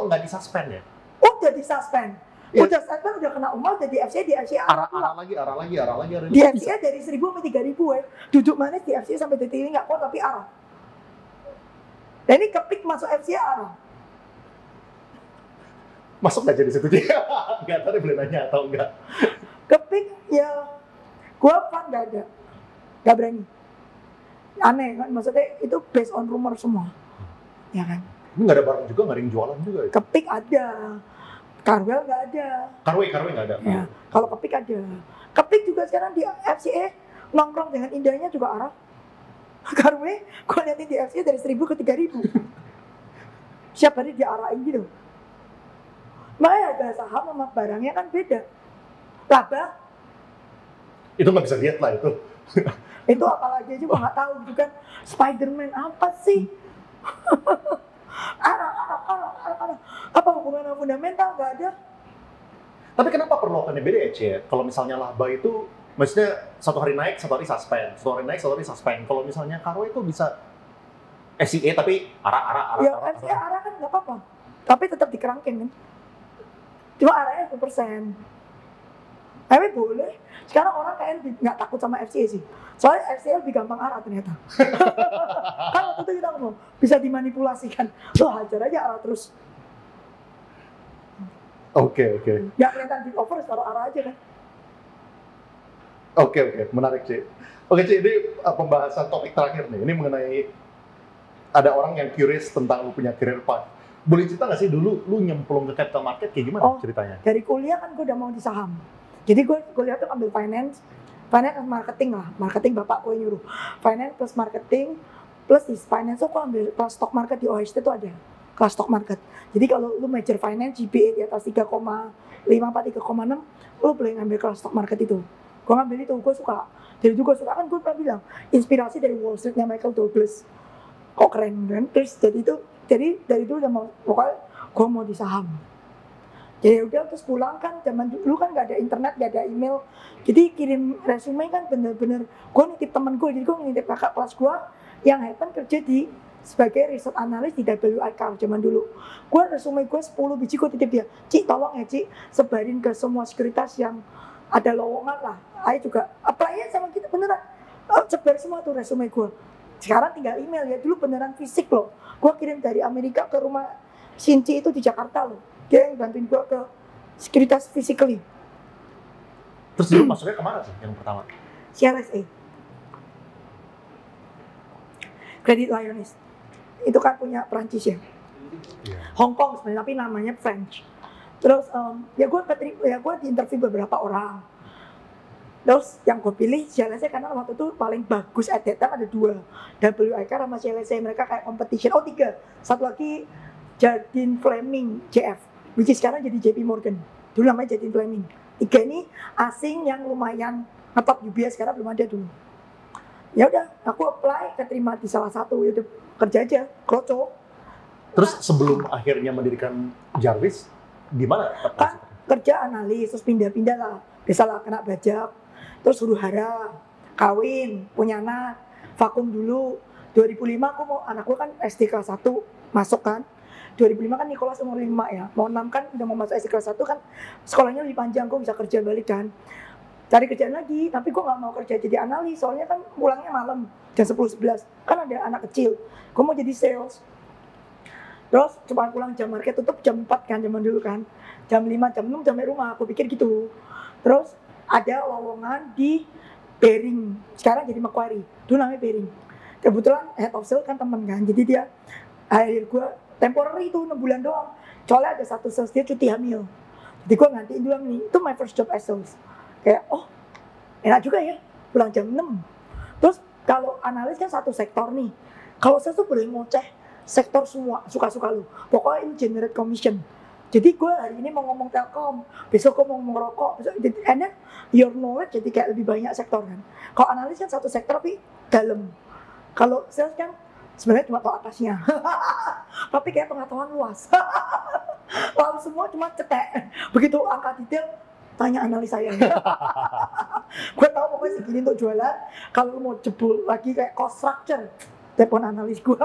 nggak disuspend ya? Udah disuspend. Ya. Udah suspend, udah kena umar, udah di FCA, arah lagi. Di FCA dari 1.000 sampai 3.000 ya. Duduk manis di FCA sampai detik ini nggak kuat tapi arah. Dan ini kepik masuk FCA arah. Masuk nggak jadi situ dia? Nggak tahu boleh nanya atau enggak. Kepik ya, gua fun nggak ada, nggak berani. Aneh kan, maksudnya itu based on rumor semua, ya kan? Ini nggak ada barang juga, nggak ada yang jualan juga ya? Kepik ada, Carwell nggak ada. Carway nggak ada. Ya, kalau Kepik ada. Kepik juga sekarang di FCA nongkrong dengan indahnya juga arah. Carway, gua liatin di FCA dari 1.000 ke 3.000. Siap hari diarahin gitu. Makanya harga saham sama barangnya kan beda. Laba, Itu nggak bisa lihat lah itu. itu apalagi aja gua nggak tahu gitu kan. Spiderman apa sih? arah. Apa hubungannya fundamental? Nggak ada. Tapi kenapa perlakuannya beda ya, Cie? Kalau misalnya laba itu, maksudnya satu hari naik, satu hari suspend. Satu hari naik, satu hari suspend. Kalau misalnya Carway itu bisa FCA tapi arah. Ya FCA arah kan nggak apa-apa. Tapi tetap dikerangkin kan. Cuma arahnya 1%. Tapi boleh. Sekarang orang kayaknya nggak takut sama FCA sih. Soalnya FCA lebih gampang arah ternyata. Kan waktu itu kita ngomong, bisa dimanipulasikan. Lo hajar aja arah terus. Oke. Nggak kelihatan big over, taruh arah aja kan. Oke, menarik, Cie. Oke, Cie, ini pembahasan topik terakhir nih. Ini mengenai ada orang yang curious tentang lu punya career path. Boleh cerita nggak sih dulu lu nyemplung ke capital market kayak gimana ceritanya? Dari kuliah kan gue udah mau di saham. Jadi gue kuliah tuh ambil finance plus marketing lah. Marketing bapak gue nyuruh. Finance plus marketing plus di finance tuh gue ambil kelas stock market di Ohio State tuh ada kelas stock market. Jadi kalau lu major finance GPA di atas 3,54, 3,6, lu boleh ngambil kelas stock market itu. Gue ngambil itu, gue suka. Dari itu gue suka, kan gue pernah bilang inspirasi dari Wall Street-nya Michael Douglas. Kok keren kan? Terus dari itu udah mau, pokoknya gue mau di saham. Jadi udah terus pulang kan, zaman dulu kan gak ada internet, gak ada email. Jadi kirim resume kan bener-bener, gue nitip temen gue, jadi gue nitip kakak kelas gue yang happen kerja di sebagai riset analis di WIK zaman dulu. Gue resume gue 10 biji gue titip dia, Ci tolong ya Ci, sebarin ke semua sekuritas yang ada lowongan lah. Ayo juga apply sama kita beneran. Sebar semua tuh resume gue. Sekarang tinggal email ya, dulu beneran fisik loh. Gue kirim dari Amerika ke rumah Sinci itu di Jakarta loh. Dia yang bantuin gue ke sekuritas physically. Terus dulu masuknya kemana sih yang pertama? CLSA. Credit Lyonnais. Itu kan punya Prancis ya. Hong Kong sebenarnya, tapi namanya French. Terus ya gue diinterview beberapa orang. Terus yang gue pilih CLSA karena waktu itu paling bagus at that time ada 2, WIK sama CLSA, mereka kayak competition. 3, satu lagi Jardine Fleming JF, which is sekarang jadi JP Morgan. Dulu namanya Jardine Fleming. 3 ini asing yang lumayan ngetop UBS, sekarang belum ada dulu. Ya udah, aku apply, keterima di salah satu, ya udah kerja aja, kroco. Terus sebelum akhirnya mendirikan Jarvis, di mana? Kan kerja analis, terus pindah-pindah lah. Biasalah kena bajak, terus huru hara, kawin, punya anak, vakum dulu. 2005 aku mau, anak gue kan SD kelas 1 masuk kan. 2005 kan Nicholas umur 5 ya, mau 6 kan udah mau masuk SD kelas 1 kan, sekolahnya lebih panjang, gue bisa kerja balik kan. Cari kerjaan lagi, tapi gue gak mau kerja jadi analis, soalnya kan pulangnya malam, jam 10-11, kan ada anak kecil. Gue mau jadi sales. Terus cuma pulang jam market tutup jam 4 kan, zaman dulu kan. Jam 5, jam 6 sampai rumah, aku pikir gitu. Terus ada lowongan di Bering, sekarang jadi Macquarie, dulu namanya Bering. Kebetulan head of sales kan temen kan, jadi dia akhir gue temporary itu 6 bulan doang. Soalnya ada satu sales dia cuti hamil. Jadi gue ngantiin dulu nih, itu my first job as sales. Kayak, oh enak juga ya, pulang jam 6. Terus kalau analis kan satu sektor nih. Kalau sales tuh boleh ngoceh sektor semua, suka-suka lu. Pokoknya ini generate commission. Jadi gue hari ini mau ngomong telkom, besok gue mau ngomong rokok, and then your knowledge jadi kayak lebih banyak sektor kan. Kalau analis kan satu sektor tapi dalam. Kalau sales kan Sebenarnya cuma tahu atasnya. Tapi kayak pengetahuan luas. Lalu semua cuma cetek. Begitu angka detail, tanya analis saya. Gue tahu pokoknya segini untuk jualan. Kalau mau jebol lagi kayak cost structure, telepon analis gue.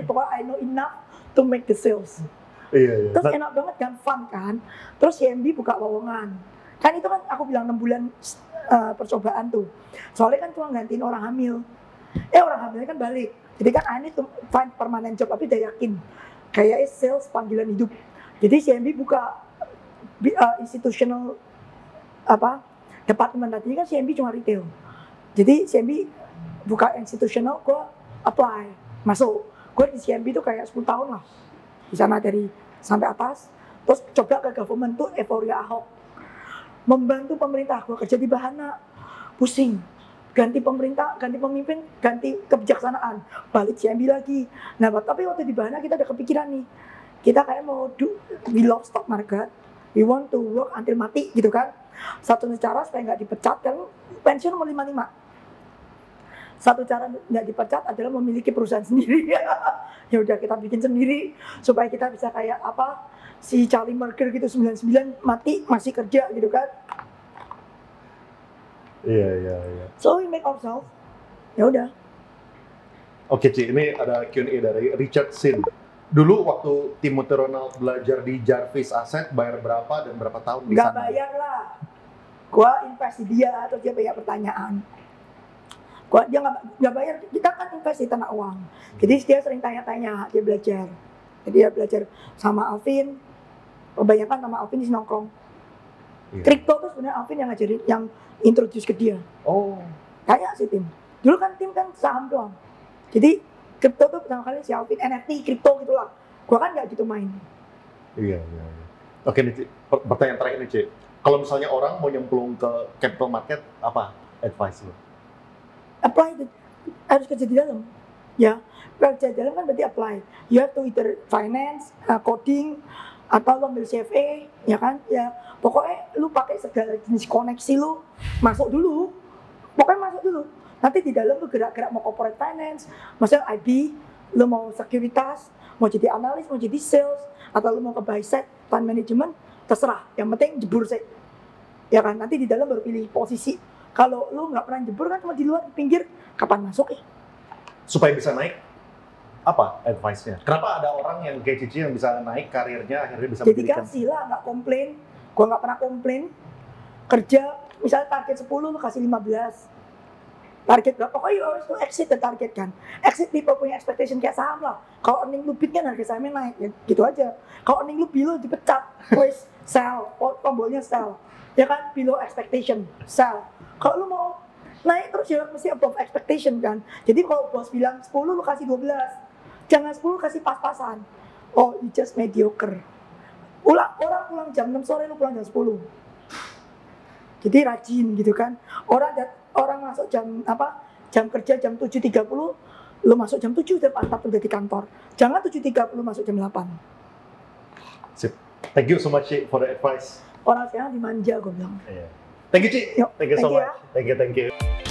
Pokoknya I know enough to make the sales. Iya. Terus enak banget kan, fun kan. Terus CMB buka lowongan. Kan itu kan aku bilang 6 bulan percobaan tuh. Soalnya kan cuma gantiin orang hamil. Orang hamilnya kan balik. Jadi kan I need to find permanent job, tapi udah yakin. Kayak sales panggilan hidup. Jadi CMB buka institutional departemen, tadinya kan CMB cuma retail. Jadi CMB buka institutional, gue apply, masuk. Gue di CMB tuh kayak 10 tahun lah. Di sana dari sampai atas. Terus coba ke government tuh euforia Ahok. Membantu pemerintah, gue kerja di Bahana. Pusing. Ganti pemerintah, ganti pemimpin, ganti kebijaksanaan. Balik CMB lagi. Nah, tapi waktu di Bahana kita udah kepikiran nih. Kita kayak mau we love stock market. We want to work until mati gitu kan. Satu cara supaya nggak dipecat kan pensiun umur 55. Satu cara nggak dipecat adalah memiliki perusahaan sendiri. Ya udah kita bikin sendiri supaya kita bisa kayak si Charlie Munger gitu 99 mati masih kerja gitu kan. Iya. So we make ourselves. Ya udah. Oke Ci, ini ada Q&A dari Richard Sin. Dulu waktu Timothy Ronald belajar di Jarvis Asset, bayar berapa dan berapa tahun di sana? Gak bayar lah. Gua invest di dia, atau dia banyak pertanyaan. Dia nggak bayar, kita kan invest di tanah uang. Jadi dia sering tanya-tanya, dia belajar. Jadi dia belajar sama Alvin, kebanyakan sama Alvin di nongkrong. Iya. Kripto tuh sebenarnya Alvin yang ngajarin, yang introduce ke dia. Oh. Kayak si Tim. Dulu kan Tim kan saham doang. Jadi kripto tuh pertama kali si Alvin, NFT, kripto gitulah. Gua kan nggak gitu main. Iya. Oke nih Ci, pertanyaan terakhir nih Ci. Kalau misalnya orang mau nyemplung ke capital market, apa advice lo? Apply, harus kerja di dalam. Ya, kerja di dalam kan berarti apply. You have to either finance, coding, atau lo ambil CFA, ya kan? Ya, pokoknya lu pakai segala jenis koneksi lu, masuk dulu. Pokoknya masuk dulu. Nanti di dalam lu gerak-gerak mau corporate finance, maksudnya IB, lu mau sekuritas, mau jadi analis, mau jadi sales, atau lu mau ke buy side, fund management, terserah. Yang penting jebur sih. Ya kan, nanti di dalam baru pilih posisi. Kalau lu nggak pernah jebur kan cuma di luar, di pinggir, kapan masuk ya? Supaya bisa naik, apa advice-nya? Kenapa ada orang yang kayak Cici yang bisa naik karirnya, akhirnya bisa mendirikan? Dedikasi lah, nggak komplain. Gua nggak pernah komplain. Kerja, misalnya target 10, lu kasih 15. Target berapa? Pokoknya you always to exceed the target kan. Exceed people punya expectation kayak saham lah. Kalau earning lu beat kan harga sahamnya naik, ya gitu aja. Kalau earning lu below dipecat, please sell, tombolnya sell. Ya kan, below expectation, sell. Kalau lu mau naik terus ya mesti above expectation kan. Jadi kalau bos bilang 10 lu kasih 12. Jangan 10 kasih pas-pasan. Oh, you just mediocre. Orang pulang jam 6 sore lu pulang jam 10. Jadi rajin gitu kan. Orang masuk jam kerja jam 7.30, lu masuk jam 7 udah mantap udah di kantor. Jangan 7.30 masuk jam 8. Sip. Thank you so much Ci, for the advice. Orang sekarang dimanja gue bilang. Thank you Ci. Yuk, Thank you so thank you much. ya. Thank you.